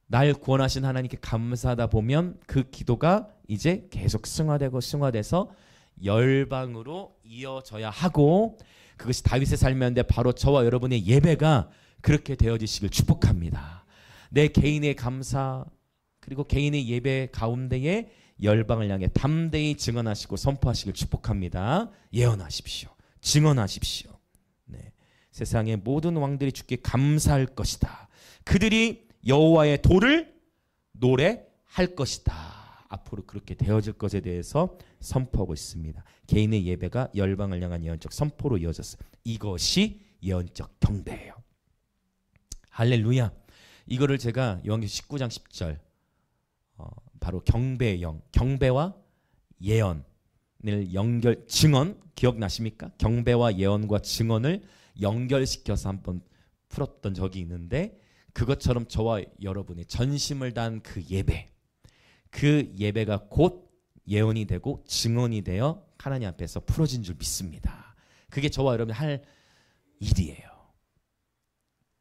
날 구원하신 하나님께 감사하다 보면 그 기도가 이제 계속 승화돼서 열방으로 이어져야 하고, 그것이 다윗의 삶이었는데 바로 저와 여러분의 예배가 그렇게 되어지시길 축복합니다. 내 개인의 감사 그리고 개인의 예배 가운데에 열방을 향해 담대히 증언하시고 선포하시길 축복합니다. 예언하십시오. 증언하십시오. 네. 세상의 모든 왕들이 주께 감사할 것이다. 그들이 여호와의 도를 노래할 것이다. 앞으로 그렇게 되어질 것에 대해서 선포하고 있습니다. 개인의 예배가 열방을 향한 예언적 선포로 이어졌어요. 이것이 예언적 경배예요. 할렐루야. 이거를 제가 요한계시록 19장 10절 바로 경배의 영, 경배와 예언을 증언 기억나십니까? 경배와 예언과 증언을 연결시켜서 한번 풀었던 적이 있는데, 그것처럼 저와 여러분의 전심을 다한 그 예배가 곧 예언이 되고 증언이 되어 하나님 앞에서 풀어진 줄 믿습니다. 그게 저와 여러분이 할 일이에요.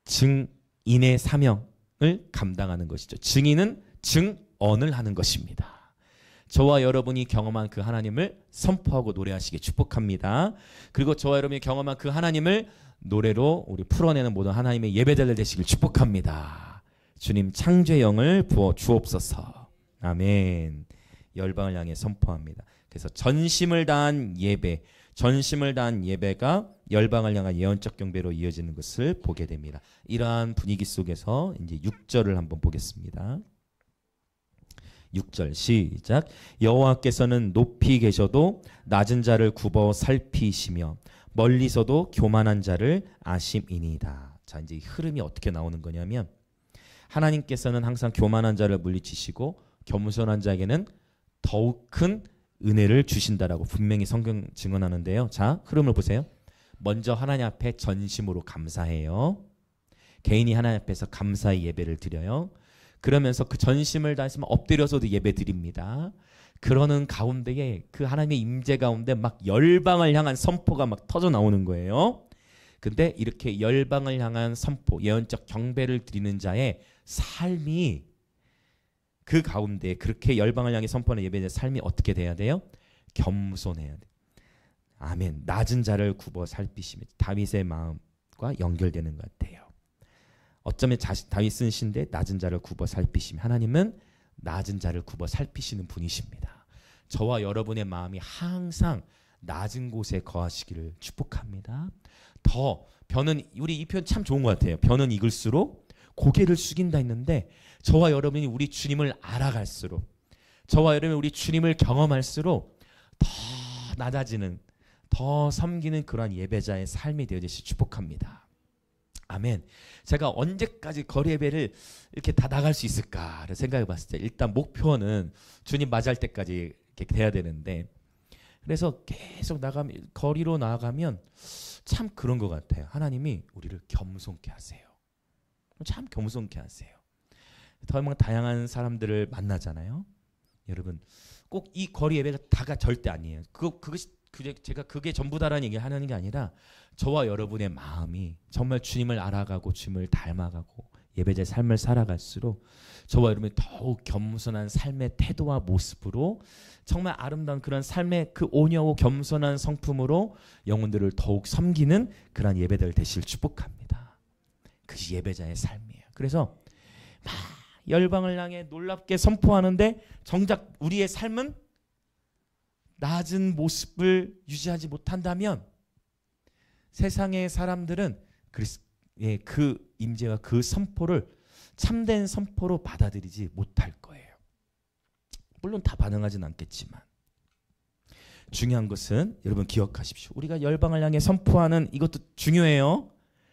증인의 사명을 감당하는 것이죠. 증인은 증언을 하는 것입니다. 저와 여러분이 경험한 그 하나님을 선포하고 노래하시기 축복합니다. 그리고 저와 여러분이 경험한 그 하나님을 노래로 우리 풀어내는 모든 하나님의 예배자들 되시길 축복합니다. 주님 창조의 영을 부어 주옵소서. 아멘. 열방을 향해 선포합니다. 그래서 전심을 다한 예배가 열방을 향한 예언적 경배로 이어지는 것을 보게 됩니다. 이러한 분위기 속에서 이제 6절을 한번 보겠습니다. 6절 시작. 여호와께서는 높이 계셔도 낮은 자를 굽어 살피시며 멀리서도 교만한 자를 아심이니이다. 자, 이제 이 흐름이 어떻게 나오는 거냐면 하나님께서는 항상 교만한 자를 물리치시고 겸손한 자에게는 더욱 큰 은혜를 주신다라고 분명히 성경 증언하는데요. 자, 흐름을 보세요. 먼저 하나님 앞에 전심으로 감사해요. 개인이 하나님 앞에서 감사의 예배를 드려요. 그러면서 그 전심을 다해서 엎드려서도 예배 드립니다. 그러는 가운데에 그 하나님의 임재 가운데 막 열방을 향한 선포가 막 터져 나오는 거예요. 근데 이렇게 열방을 향한 선포, 예언적 경배를 드리는 자의 삶이 그 가운데 그렇게 열방을 향해 선포하는 예배자의 삶이 어떻게 돼야 돼요? 겸손해야 돼. 아멘. 낮은 자를 굽어 살피시며 다윗의 마음과 연결되는 것 같아요. 어쩌면 다윗은 신데 낮은 자를 굽어 살피시며 하나님은 낮은 자를 굽어 살피시는 분이십니다. 저와 여러분의 마음이 항상 낮은 곳에 거하시기를 축복합니다. 더 벼는 우리 이 표현 참 좋은 것 같아요. 벼는 익을수록 고개를 숙인다 했는데 저와 여러분이 우리 주님을 알아갈수록 저와 여러분이 우리 주님을 경험할수록 더 낮아지는 더 섬기는 그러한 예배자의 삶이 되어지시 축복합니다. 아멘. 제가 언제까지 거리 예배를 이렇게 다 나갈 수 있을까를 생각해 봤을 때 일단 목표는 주님 맞이할 때까지 이렇게 돼야 되는데 그래서 계속 거리로 나아가면 참 그런 것 같아요. 하나님이 우리를 겸손케 하세요. 참 겸손케 하세요. 더 다양한 사람들을 만나잖아요. 여러분 꼭 이 거리 예배가 다가 절대 아니에요. 제가 그게 전부다라는 얘기를 하는 게 아니라 저와 여러분의 마음이 정말 주님을 알아가고 주님을 닮아가고 예배자의 삶을 살아갈수록 저와 여러분이 더욱 겸손한 삶의 태도와 모습으로 정말 아름다운 그런 삶의 그 온유하고 겸손한 성품으로 영혼들을 더욱 섬기는 그런 예배들 되실 축복합니다. 그것이 예배자의 삶이에요. 그래서 막 열방을 향해 놀랍게 선포하는데 정작 우리의 삶은 낮은 모습을 유지하지 못한다면 세상의 사람들은 그 임재와 그 선포를 참된 선포로 받아들이지 못할 거예요. 물론 다 반응하진 않겠지만 중요한 것은 여러분 기억하십시오. 우리가 열방을 향해 선포하는 이것도 중요해요.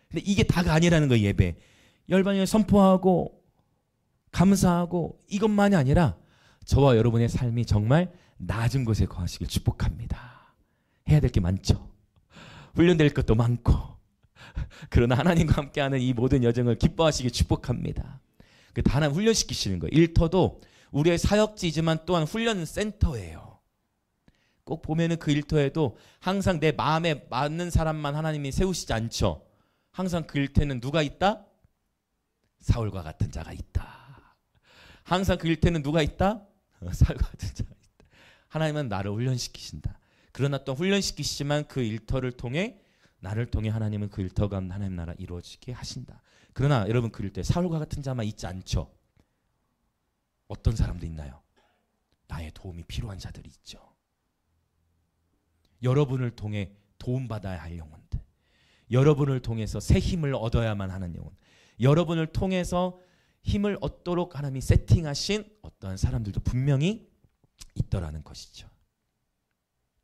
근데 이게 다가 아니라는 거예요. 예배. 열방을 선포하고 감사하고 이것만이 아니라 저와 여러분의 삶이 정말 낮은 곳에 거하시길 축복합니다. 해야 될 게 많죠. 훈련될 것도 많고 그러나 하나님과 함께하는 이 모든 여정을 기뻐하시길 축복합니다. 그 하나님 훈련시키시는 거예요. 일터도 우리의 사역지지만 또한 훈련 센터예요. 꼭 보면은 그 일터에도 항상 내 마음에 맞는 사람만 하나님이 세우시지 않죠. 항상 그 일터에는 누가 있다? 사울과 같은 자가 있다. 항상 그 일터에는 누가 있다? 사울과 같은 자가 있다. 하나님은 나를 훈련시키신다. 그러나 또 훈련시키시지만 그 일터를 통해 나를 통해 하나님은 그 일터가 하나님 나라 이루어지게 하신다. 그러나 여러분 그 일터에 사울과 같은 자만 있지 않죠. 어떤 사람도 있나요? 나의 도움이 필요한 자들이 있죠. 여러분을 통해 도움받아야 할 영혼들, 여러분을 통해서 새 힘을 얻어야만 하는 영혼, 여러분을 통해서 힘을 얻도록 하나님이 세팅하신 어떠한 사람들도 분명히 있더라는 것이죠.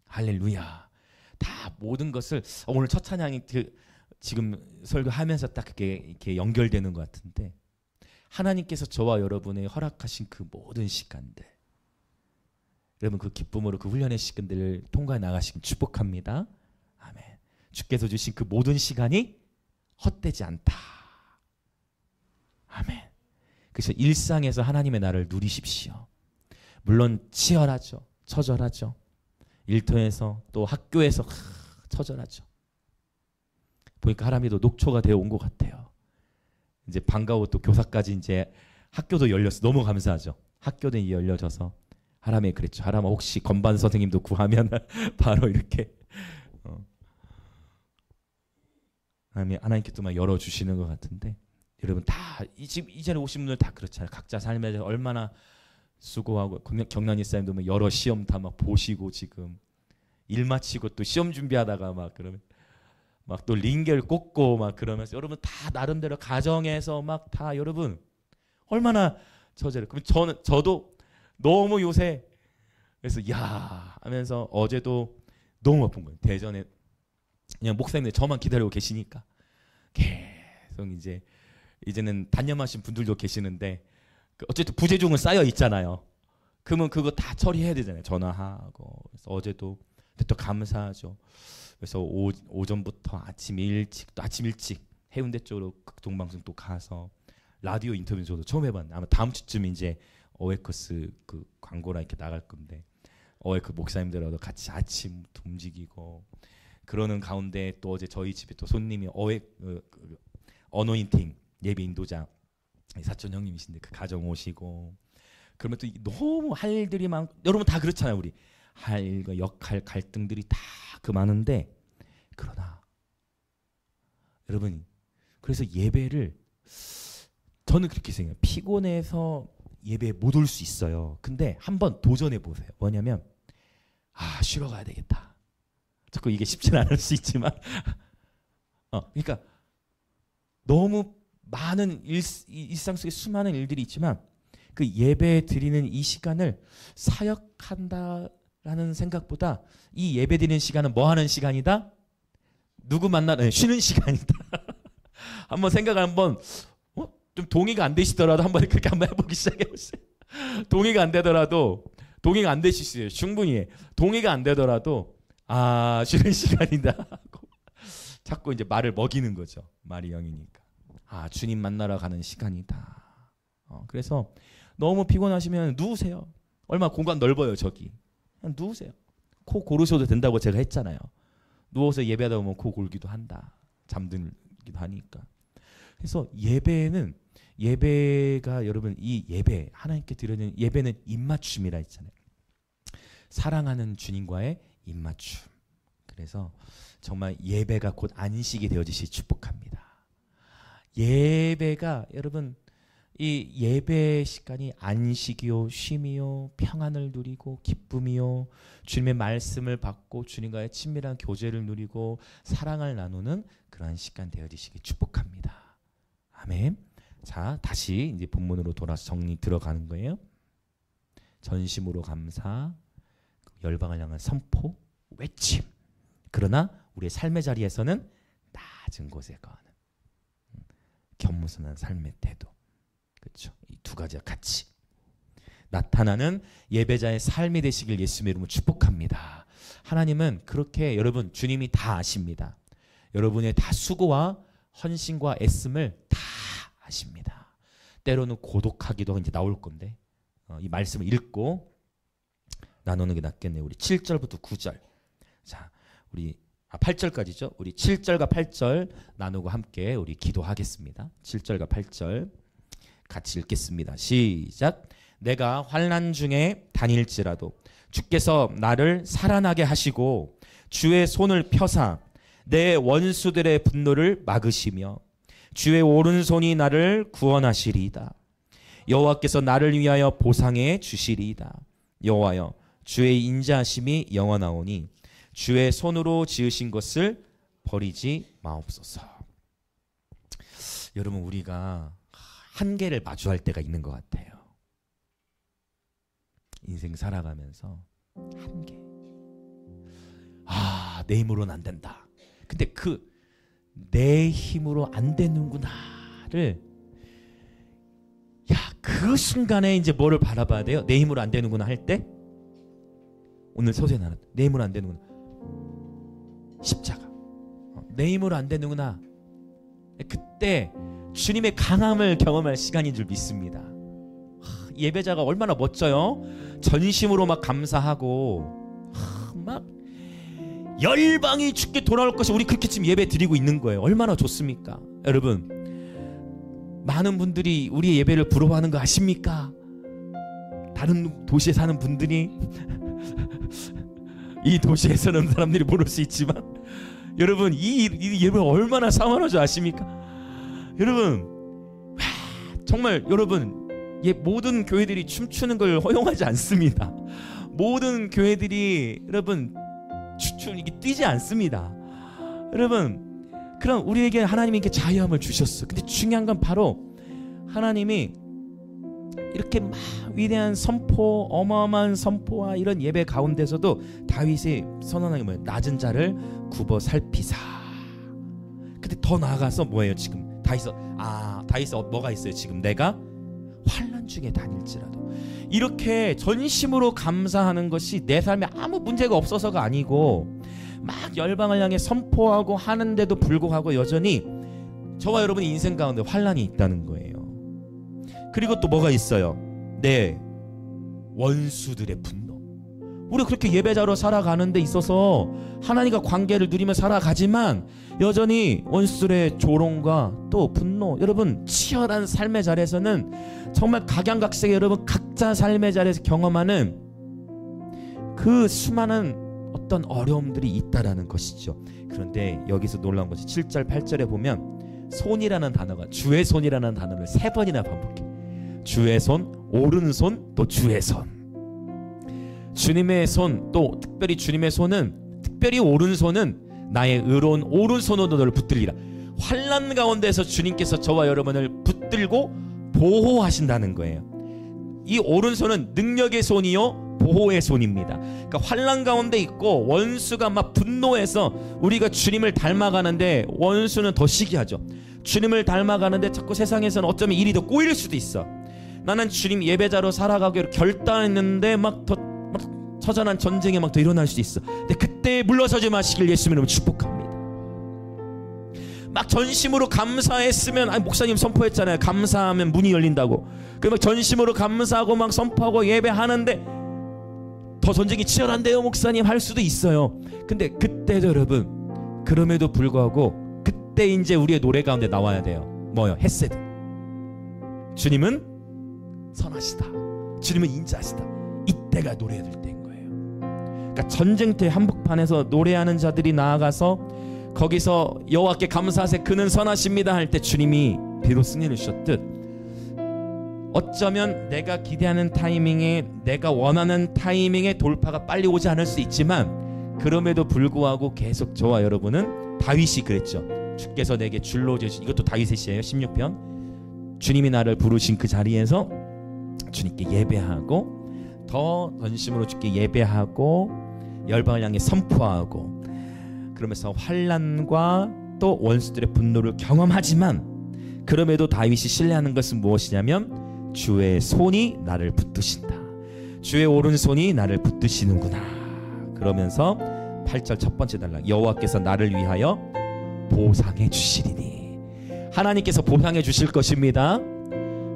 할렐루야. 다 모든 것을 오늘 첫 찬양이 지금 설교하면서 딱 그게 이렇게 연결되는 것 같은데 하나님께서 저와 여러분의 허락하신 그 모든 시간들 여러분 그 기쁨으로 그 훈련의 시간들을 통과해 나가시길 축복합니다. 아멘. 주께서 주신 그 모든 시간이 헛되지 않다. 아멘. 그래서 일상에서 하나님의 나를 누리십시오. 물론 치열하죠. 처절하죠. 일터에서 또 학교에서 처절하죠. 보니까 하나님도 녹초가 되어 온 것 같아요. 이제 방과후 또 교사까지 이제 학교도 열렸어. 너무 감사하죠. 학교도 열려져서 하람이 그랬죠. 하람 혹시 건반 선생님도 구하면 바로 이렇게 하나님께 또 막 열어주시는 것 같은데 여러분 다 지금 이전에 오신 분들 다 그렇잖아요. 각자 삶에 얼마나 수고하고 경란이 사님도 뭐 여러 시험 다 막 보시고 지금 일 마치고 또 시험 준비하다가 막 그러면 막 또 링겔 꽂고 막 그러면서 여러분 다 나름대로 가정에서 막 다 여러분 얼마나 처절해요. 그럼 저도 너무 요새 그래서 야 하면서 어제도 너무 아픈 거예요. 대전에 그냥 목사님들 저만 기다리고 계시니까 계속 이제는 단념하신 분들도 계시는데 어쨌든 부재중은 쌓여 있잖아요. 그러면 그거 다 처리해야 되잖아요. 전화하고. 그래서 어제도 또 감사하죠. 그래서 오전부터 아침 일찍 해운대 쪽으로 극동방송 또 가서 라디오 인터뷰 저도 처음 해봤는데 아마 다음 주쯤 이제 어웨커스 그 광고랑 이렇게 나갈 건데 어웨크 목사님들하고 같이 아침부터 움직이고 그러는 가운데 또 어제 저희 집에 또 손님이 어노인팅 예배 인도자 사촌 형님이신데 그 가정 오시고, 그러면 또 너무 할 일들이 많고, 여러분 다 그렇잖아요. 우리 할 일과 역할 갈등들이 다 그 많은데, 그러나 여러분, 그래서 예배를 저는 그렇게 생각해요. 피곤해서 예배에 못 올 수 있어요. 근데 한번 도전해 보세요. 뭐냐면 쉬러 가야 되겠다. 자꾸 이게 쉽지는 않을 수 있지만 그러니까 너무 많은 일상 속에 수많은 일들이 있지만 그 예배 드리는 이 시간을 사역한다라는 생각보다 이 예배 드리는 시간은 뭐 하는 시간이다? 누구 만나는 쉬는 시간이다. 한번 생각을 한번 좀 동의가 안 되시더라도 한번 그렇게 한번 해보기 시작해 보세요. 동의가 안 되더라도, 동의가 안 되실 수 있어요. 충분히 동의가 안 되더라도 쉬는 시간이다 하고 자꾸 이제 말을 먹이는 거죠. 말이 영이니까. 주님 만나러 가는 시간이다. 그래서 너무 피곤하시면 누우세요. 얼마나 공간 넓어요. 저기 그냥 누우세요. 코 고르셔도 된다고 제가 했잖아요. 누워서 예배하다 보면 코 골기도 한다. 잠들기도 하니까. 그래서 예배가 여러분, 이 예배, 하나님께 드리는 예배는 입맞춤이라 했잖아요. 사랑하는 주님과의 입맞춤. 그래서 정말 예배가 곧 안식이 되어지시 축복합니다. 예배가 여러분, 이 예배 시간이 안식이요, 쉼이요, 평안을 누리고 기쁨이요, 주님의 말씀을 받고 주님과의 친밀한 교제를 누리고 사랑을 나누는 그러한 시간 되어지시기 축복합니다. 아멘. 자, 다시 이제 본문으로 돌아서 정리 들어가는 거예요. 전심으로 감사, 열방을 향한 선포, 외침. 그러나 우리의 삶의 자리에서는 낮은 곳에 거하는 겸손한 삶의 태도. 그렇죠. 이 두 가지가 같이 나타나는 예배자의 삶이 되시길 예수님의 이름으로 축복합니다. 하나님은 그렇게, 여러분, 주님이 다 아십니다. 여러분의 다 수고와 헌신과 애씀을 다 아십니다. 때로는 고독하기도 이제 나올 건데 이 말씀을 읽고 나누는 게 낫겠네요. 우리 7절부터 9절. 자, 우리 8절까지죠. 우리 7절과 8절 나누고 함께 우리 기도하겠습니다. 7절과 8절 같이 읽겠습니다. 시작. 내가 환난 중에 다닐지라도 주께서 나를 살아나게 하시고 주의 손을 펴사 내 원수들의 분노를 막으시며 주의 오른손이 나를 구원하시리이다. 여호와께서 나를 위하여 보상해 주시리이다. 여호와여, 주의 인자하심이 영원하오니 주의 손으로 지으신 것을 버리지 마옵소서. 여러분, 우리가 한계를 마주할 때가 있는 것 같아요. 인생 살아가면서 한계. 내 힘으로는 안 된다. 근데 내 힘으로 안 되는구나를, 그 순간에 이제 뭐를 바라봐야 돼요? 내 힘으로 안 되는구나 할 때, 오늘 서세 나눴다. 내 힘으로 안 되는구나. 십자가. 내 힘으로 안 되는구나. 그때 주님의 강함을 경험할 시간인 줄 믿습니다. 예배자가 얼마나 멋져요? 전심으로 막 감사하고 막 열방이 주께 돌아올 것이, 우리 그렇게 지금 예배 드리고 있는 거예요. 얼마나 좋습니까? 여러분, 많은 분들이 우리의 예배를 부러워하는 거 아십니까? 다른 도시에 사는 분들이 이 도시에 사는 사람들이 모를 수 있지만, 여러분, 이 예배를 얼마나 사모하는 줄 아십니까? 여러분, 정말 여러분, 모든 교회들이 춤추는 걸 허용하지 않습니다. 모든 교회들이 여러분 이게 뛰지 않습니다. 여러분, 그럼 우리에게 하나님이 이렇게 자유함을 주셨어. 근데 중요한 건 바로 하나님이 이렇게 막 위대한 선포, 어마어마한 선포와 이런 예배 가운데서도 다윗이 선언한 게 뭐예요? 낮은 자를 굽어 살피사. 근데 더 나아가서 뭐예요? 지금 다윗은 뭐가 있어요? 지금 내가 환난 중에 다닐지라도, 이렇게 전심으로 감사하는 것이 내 삶에 아무 문제가 없어서가 아니고 막 열방을 향해 선포하고 하는데도 불구하고 여전히 저와 여러분의 인생 가운데 환난이 있다는 거예요. 그리고 또 뭐가 있어요? 내 원수들의 분노. 우리가 그렇게 예배자로 살아가는 데 있어서 하나님과 관계를 누리며 살아가지만 여전히 원수들의 조롱과 또 분노, 여러분 치열한 삶의 자리에서는 정말 각양각색의 여러분 각자 삶의 자리에서 경험하는 그 수많은 어떤 어려움들이 있다라는 것이죠. 그런데 여기서 놀라운 것이 7절 8절에 보면 손이라는 단어가, 주의 손이라는 단어를 3번이나 반복해. 주의 손, 오른손, 또 주의 손. 주님의 손, 또 특별히 주님의 손은, 특별히 오른손은 나의 의로운 오른손으로 너를 붙들리라. 환난 가운데서 주님께서 저와 여러분을 붙들고 보호하신다는 거예요. 이 오른손은 능력의 손이요 보호의 손입니다. 그러니까 환난 가운데 있고 원수가 막 분노해서 우리가 주님을 닮아가는데, 원수는 더 시기하죠. 주님을 닮아가는데 자꾸 세상에서는 어쩌면 일이 더 꼬일 수도 있어. 나는 주님 예배자로 살아가기로 결단했는데 막 처절한 전쟁이 막 더 일어날 수 있어. 근데 그때 물러서지 마시길 예수님으로 축복합니다. 막 전심으로 감사했으면, 아니 목사님 선포했잖아요. 감사하면 문이 열린다고. 그러면 전심으로 감사하고 막 선포하고 예배하는데 더 전쟁이 치열한데요 목사님 할 수도 있어요. 근데 그때도 여러분, 그럼에도 불구하고 그때 이제 우리의 노래 가운데 나와야 돼요. 뭐요? 헤세드. 주님은 선하시다. 주님은 인자하시다. 이때가 노래해야 될 때인 거예요. 그러니까 전쟁터의 한복판에서 노래하는 자들이 나아가서 거기서 여호와께 감사하세 그는 선하십니다 할 때 주님이 비록 승리를 주셨듯, 어쩌면 내가 기대하는 타이밍에, 내가 원하는 타이밍에 돌파가 빨리 오지 않을 수 있지만, 그럼에도 불구하고 계속 저와 여러분은, 다윗이 그랬죠. 주께서 내게 줄로 주신, 이것도 다윗의 시예요. 16편. 주님이 나를 부르신 그 자리에서 주님께 예배하고, 더 전심으로 주께 예배하고, 열방을 향해 선포하고, 그러면서 환난과 또 원수들의 분노를 경험하지만, 그럼에도 다윗이 신뢰하는 것은 무엇이냐면 주의 손이 나를 붙드신다. 주의 오른손이 나를 붙드시는구나. 그러면서 8절 첫 번째 단락, 여호와께서 나를 위하여 보상해 주시리니. 하나님께서 보상해 주실 것입니다.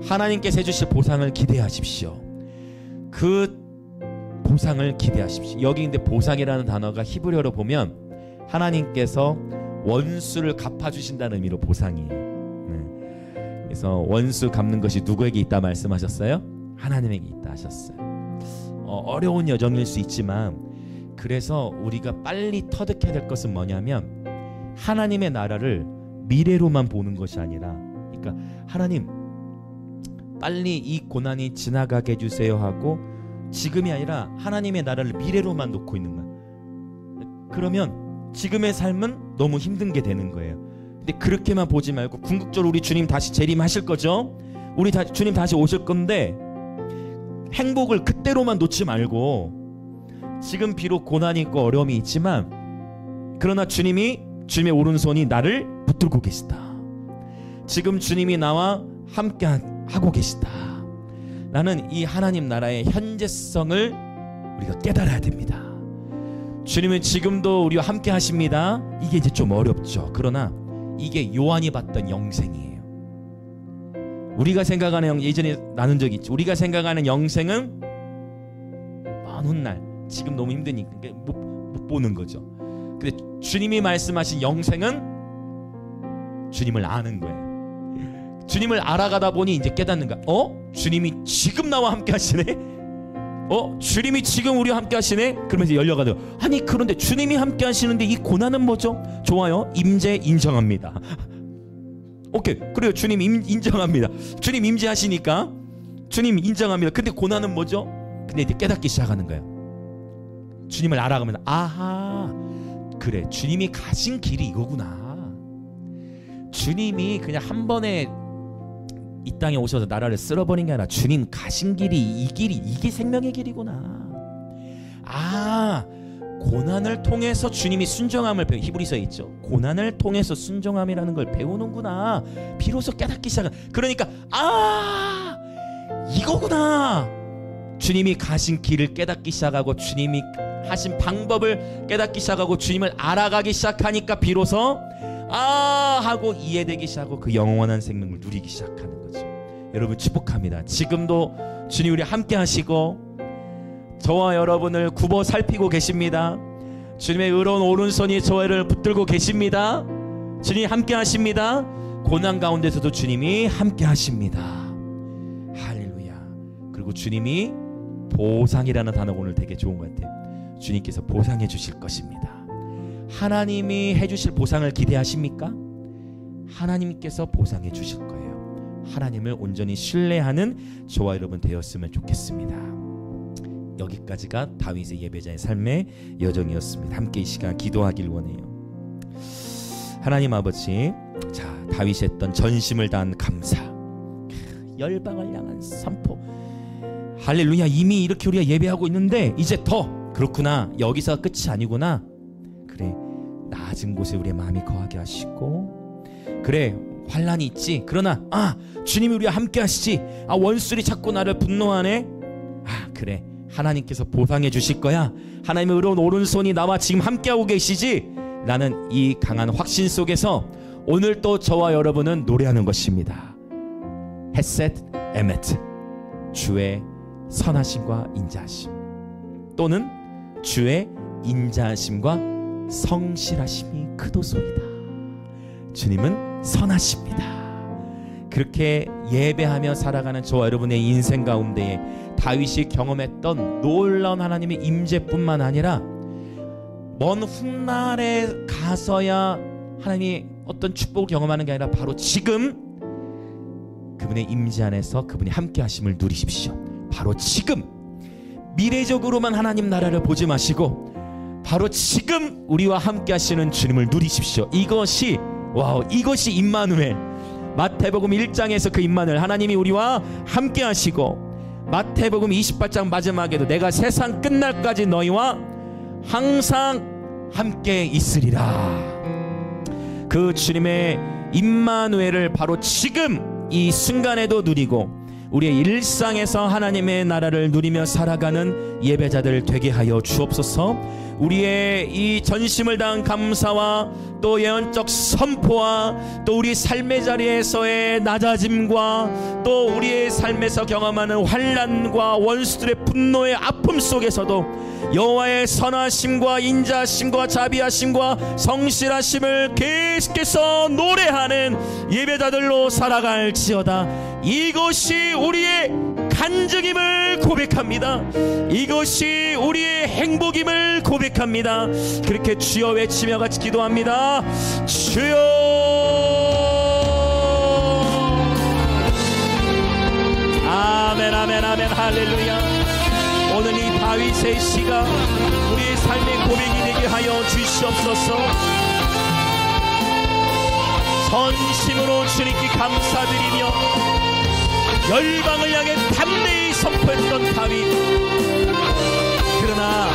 하나님께서 해주실 보상을 기대하십시오. 그 보상을 기대하십시오. 여기 근데 보상이라는 단어가 히브리어로 보면 하나님께서 원수를 갚아주신다는 의미로 보상이에요. 그래서 원수 갚는 것이 누구에게 있다 말씀하셨어요? 하나님에게 있다 하셨어요. 어려운 여정일 수 있지만, 그래서 우리가 빨리 터득해야 될 것은 뭐냐면 하나님의 나라를 미래로만 보는 것이 아니라, 그러니까 하나님 빨리 이 고난이 지나가게 해주세요 하고 지금이 아니라 하나님의 나라를 미래로만 놓고 있는 거야. 그러면 지금의 삶은 너무 힘든 게 되는 거예요. 근데 그렇게만 보지 말고 궁극적으로 우리 주님 다시 재림하실 거죠. 주님 다시 오실 건데 행복을 그때로만 놓지 말고, 지금 비록 고난이 있고 어려움이 있지만 그러나 주님의 오른손이 나를 붙들고 계시다. 지금 주님이 나와 함께 하고 계시다. 나는 이 하나님 나라의 현재성을 우리가 깨달아야 됩니다. 주님은 지금도 우리와 함께 하십니다. 이게 이제 좀 어렵죠. 그러나 이게 요한이 봤던 영생이에요. 우리가 생각하는 예전에 나눈 적이 있죠. 우리가 생각하는 영생은 먼 훗날, 지금 너무 힘드니까 못 보는 거죠. 근데 주님이 말씀하신 영생은 주님을 아는 거예요. 주님을 알아가다 보니 이제 깨닫는 거야. 주님이 지금 나와 함께 하시네? 주님이 지금 우리와 함께 하시네? 그러면서 열려가지고, 아니 그런데 주님이 함께 하시는데 이 고난은 뭐죠? 좋아요. 임재 인정합니다. 오케이, 그래요. 주님 인정합니다. 주님 임재하시니까 주님 인정합니다. 근데 고난은 뭐죠? 근데 이제 깨닫기 시작하는 거예요. 주님을 알아가면, 아하, 그래, 주님이 가신 길이 이거구나. 주님이 그냥 한 번에 이 땅에 오셔서 나라를 쓸어버린 게 아니라 주님 가신 길이 이게 생명의 길이구나. 고난을 통해서 주님이 순종함을 히브리서에 있죠. 고난을 통해서 순종함이라는 걸 배우는구나. 비로소 깨닫기 시작한. 그러니까 이거구나. 주님이 가신 길을 깨닫기 시작하고 주님이 하신 방법을 깨닫기 시작하고 주님을 알아가기 시작하니까 비로소 하고 이해되기 시작하고 그 영원한 생명을 누리기 시작하는 거죠. 여러분 축복합니다. 지금도 주님 우리 함께 하시고 저와 여러분을 굽어 살피고 계십니다. 주님의 의로운 오른손이 저를 붙들고 계십니다. 주님이 함께 하십니다. 고난 가운데서도 주님이 함께 하십니다. 할렐루야. 그리고 주님이 보상이라는 단어가 오늘 되게 좋은 것 같아요. 주님께서 보상해 주실 것입니다. 하나님이 해주실 보상을 기대하십니까? 하나님께서 보상해 주실 거예요. 하나님을 온전히 신뢰하는 저와 여러분 되었으면 좋겠습니다. 여기까지가 다윗의 예배자의 삶의 여정이었습니다. 함께 이 시간 기도하길 원해요. 하나님 아버지, 자, 다윗이 했던 전심을 다한 감사, 열방을 향한 선포, 할렐루야. 이미 이렇게 우리가 예배하고 있는데 이제 더, 그렇구나, 여기서 끝이 아니구나. 그래, 낮은 곳에 우리의 마음이 거하게 하시고, 그래, 환난이 있지, 그러나 주님이 우리와 함께 하시지. 원수들이 자꾸 나를 분노하네. 그래, 하나님께서 보상해 주실 거야. 하나님의 의로운 오른손이 나와 지금 함께하고 계시지. 라는 이 강한 확신 속에서 오늘 또 저와 여러분은 노래하는 것입니다. 헤셋 에메트, 주의 선하심과 인자하심, 또는 주의 인자하심과 성실하심이 크도소이다. 주님은 선하십니다. 그렇게 예배하며 살아가는 저와 여러분의 인생 가운데에 다윗이 경험했던 놀라운 하나님의 임재뿐만 아니라 먼 훗날에 가서야 하나님이 어떤 축복을 경험하는 게 아니라 바로 지금 그분의 임재 안에서 그분이 함께 하심을 누리십시오. 바로 지금, 미래적으로만 하나님 나라를 보지 마시고 바로 지금 우리와 함께 하시는 주님을 누리십시오. 이것이 임마누엘. 마태복음 1장에서 그 임마누엘, 하나님이 우리와 함께 하시고, 마태복음 28장 마지막에도 내가 세상 끝날까지 너희와 항상 함께 있으리라. 그 주님의 임마누엘을 바로 지금 이 순간에도 누리고 우리의 일상에서 하나님의 나라를 누리며 살아가는 예배자들 되게 하여 주옵소서. 우리의 이 전심을 다한 감사와 또 예언적 선포와 또 우리 삶의 자리에서의 낮아짐과 또 우리의 삶에서 경험하는 환난과 원수들의 분노의 아픔 속에서도 여호와의 선하심과 인자하심과 자비하심과 성실하심을 계속해서 노래하는 예배자들로 살아갈지어다. 이것이 우리의 간증임을 고백합니다. 이것이 우리의 행복임을 고백합니다. 그렇게 주여 외치며 같이 기도합니다. 주여. 아멘, 아멘, 아멘, 할렐루야. 오늘 이 다윗의 시가 우리의 삶의 고백이 되게 하여 주시옵소서. 전심으로 주님께 감사드리며 열방을 향해 담대히 선포했던 다윗, 그러나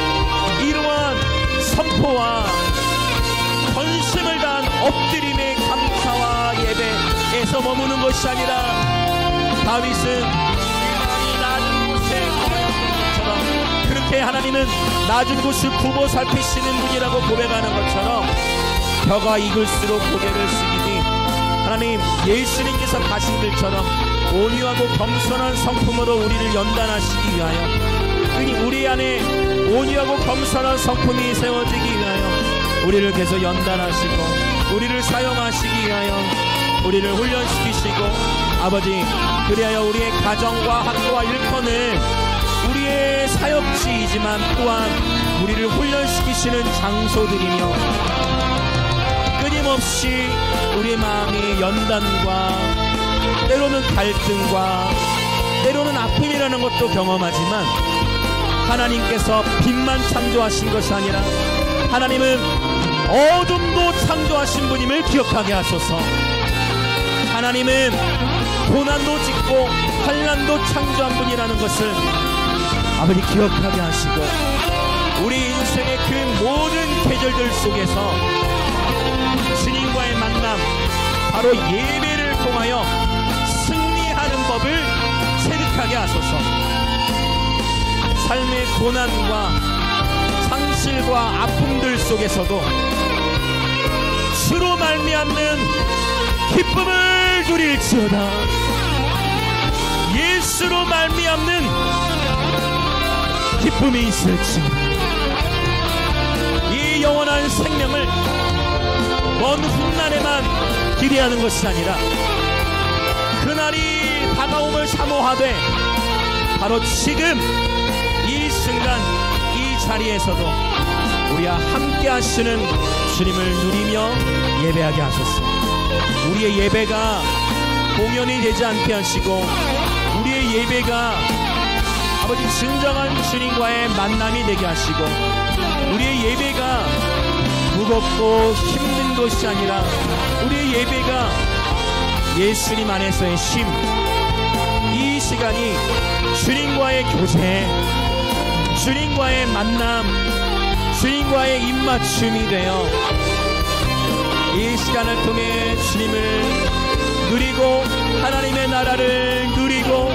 이러한 선포와 전심을 다한 엎드림의 감사와 예배에서 머무는 것이 아니라 다윗은 낮은 곳에 것처럼, 그렇게 하나님은 낮은 곳을 굽어 살피시는 분이라고 고백하는 것처럼 벼가 익을수록 고개를 숙이니 하나님, 예수님께서 가신 길처럼 온유하고 겸손한 성품으로 우리를 연단하시기 위하여, 우리 안에 온유하고 겸손한 성품이 세워지기 위하여 우리를 계속 연단하시고 우리를 사용하시기 위하여 우리를 훈련시키시고, 아버지, 그리하여 우리의 가정과 학교와 일터는 우리의 사역지이지만 또한 우리를 훈련시키시는 장소들이며, 끊임없이 우리의 마음이 연단과 때로는 갈등과 때로는 아픔이라는 것도 경험하지만, 하나님께서 빛만 창조하신 것이 아니라 하나님은 어둠도 창조하신 분임을 기억하게 하소서. 하나님은 고난도 짓고 환난도 창조한 분이라는 것을 아버지 기억하게 하시고, 우리 인생의 그 모든 계절들 속에서 주님과의 만남, 바로 예배를 통하여 승리하는 법을 체득하게 하소서. 삶의 고난과 상실과 아픔들 속에서도 주로 말미암는 기쁨을 누릴지어다. 예수로 말미암는 기쁨이 있을지, 이 영원한 생명을 먼 훗날에만 기대하는 것이 아니라 그날이 다가옴을 사모하되 바로 지금 이 순간 이 자리에서도 우리와 함께 하시는 주님을 누리며 예배하게 하셨습니다. 우리의 예배가 공연이 되지 않게 하시고 우리의 예배가 아버지 진정한 주님과의 만남이 되게 하시고 우리의 예배가 무겁고 힘든 것이 아니라 우리의 예배가 예수님 안에서의 쉼, 이 시간이 주님과의 교제, 주님과의 만남, 주님과의 입맞춤이 되어 이 시간을 통해 주님을 누리고 하나님의 나라를 누리고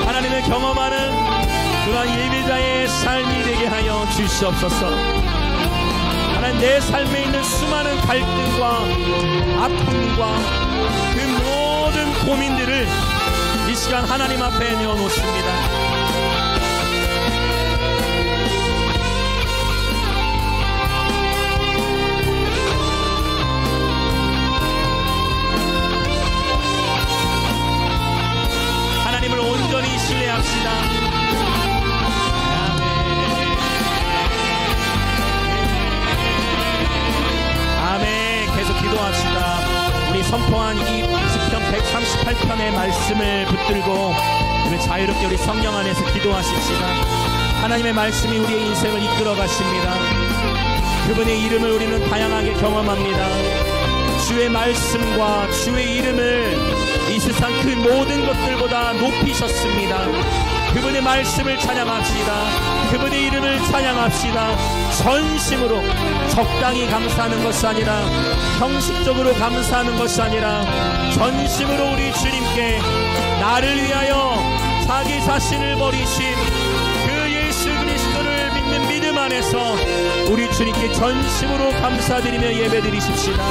하나님을 경험하는 그러한 예배자의 삶이 되게 하여 주시옵소서. 하나님, 내 삶에 있는 수많은 갈등과 아픔과 그 모든 고민들을 이 시간 하나님 앞에 내어놓습니다. 하나님을 온전히 신뢰합시다. 아멘. 계속 기도합시다. 우리 선포한 이 시편 138편의 말씀을 붙들고 우리 자유롭게 우리 성령 안에서 기도하십시다. 하나님의 말씀이 우리의 인생을 이끌어 가십니다. 그분의 이름을 우리는 다양하게 경험합니다. 주의 말씀과 주의 이름을 이 세상 그 모든 것들보다 높이셨습니다. 그분의 말씀을 찬양합시다. 그분의 이름을 찬양합시다. 전심으로 적당히 감사하는 것이 아니라 형식적으로 감사하는 것이 아니라 전심으로 우리 주님께 나를 위하여 자기 자신을 버리신 그 예수 그리스도를 믿는 믿음 안에서 우리 주님께 전심으로 감사드리며 예배드리십시다.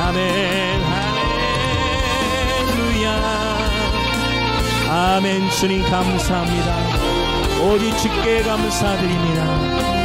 아멘. 할렐루야. 아멘. 주님 감사합니다. 오직 주께 감사드립니다.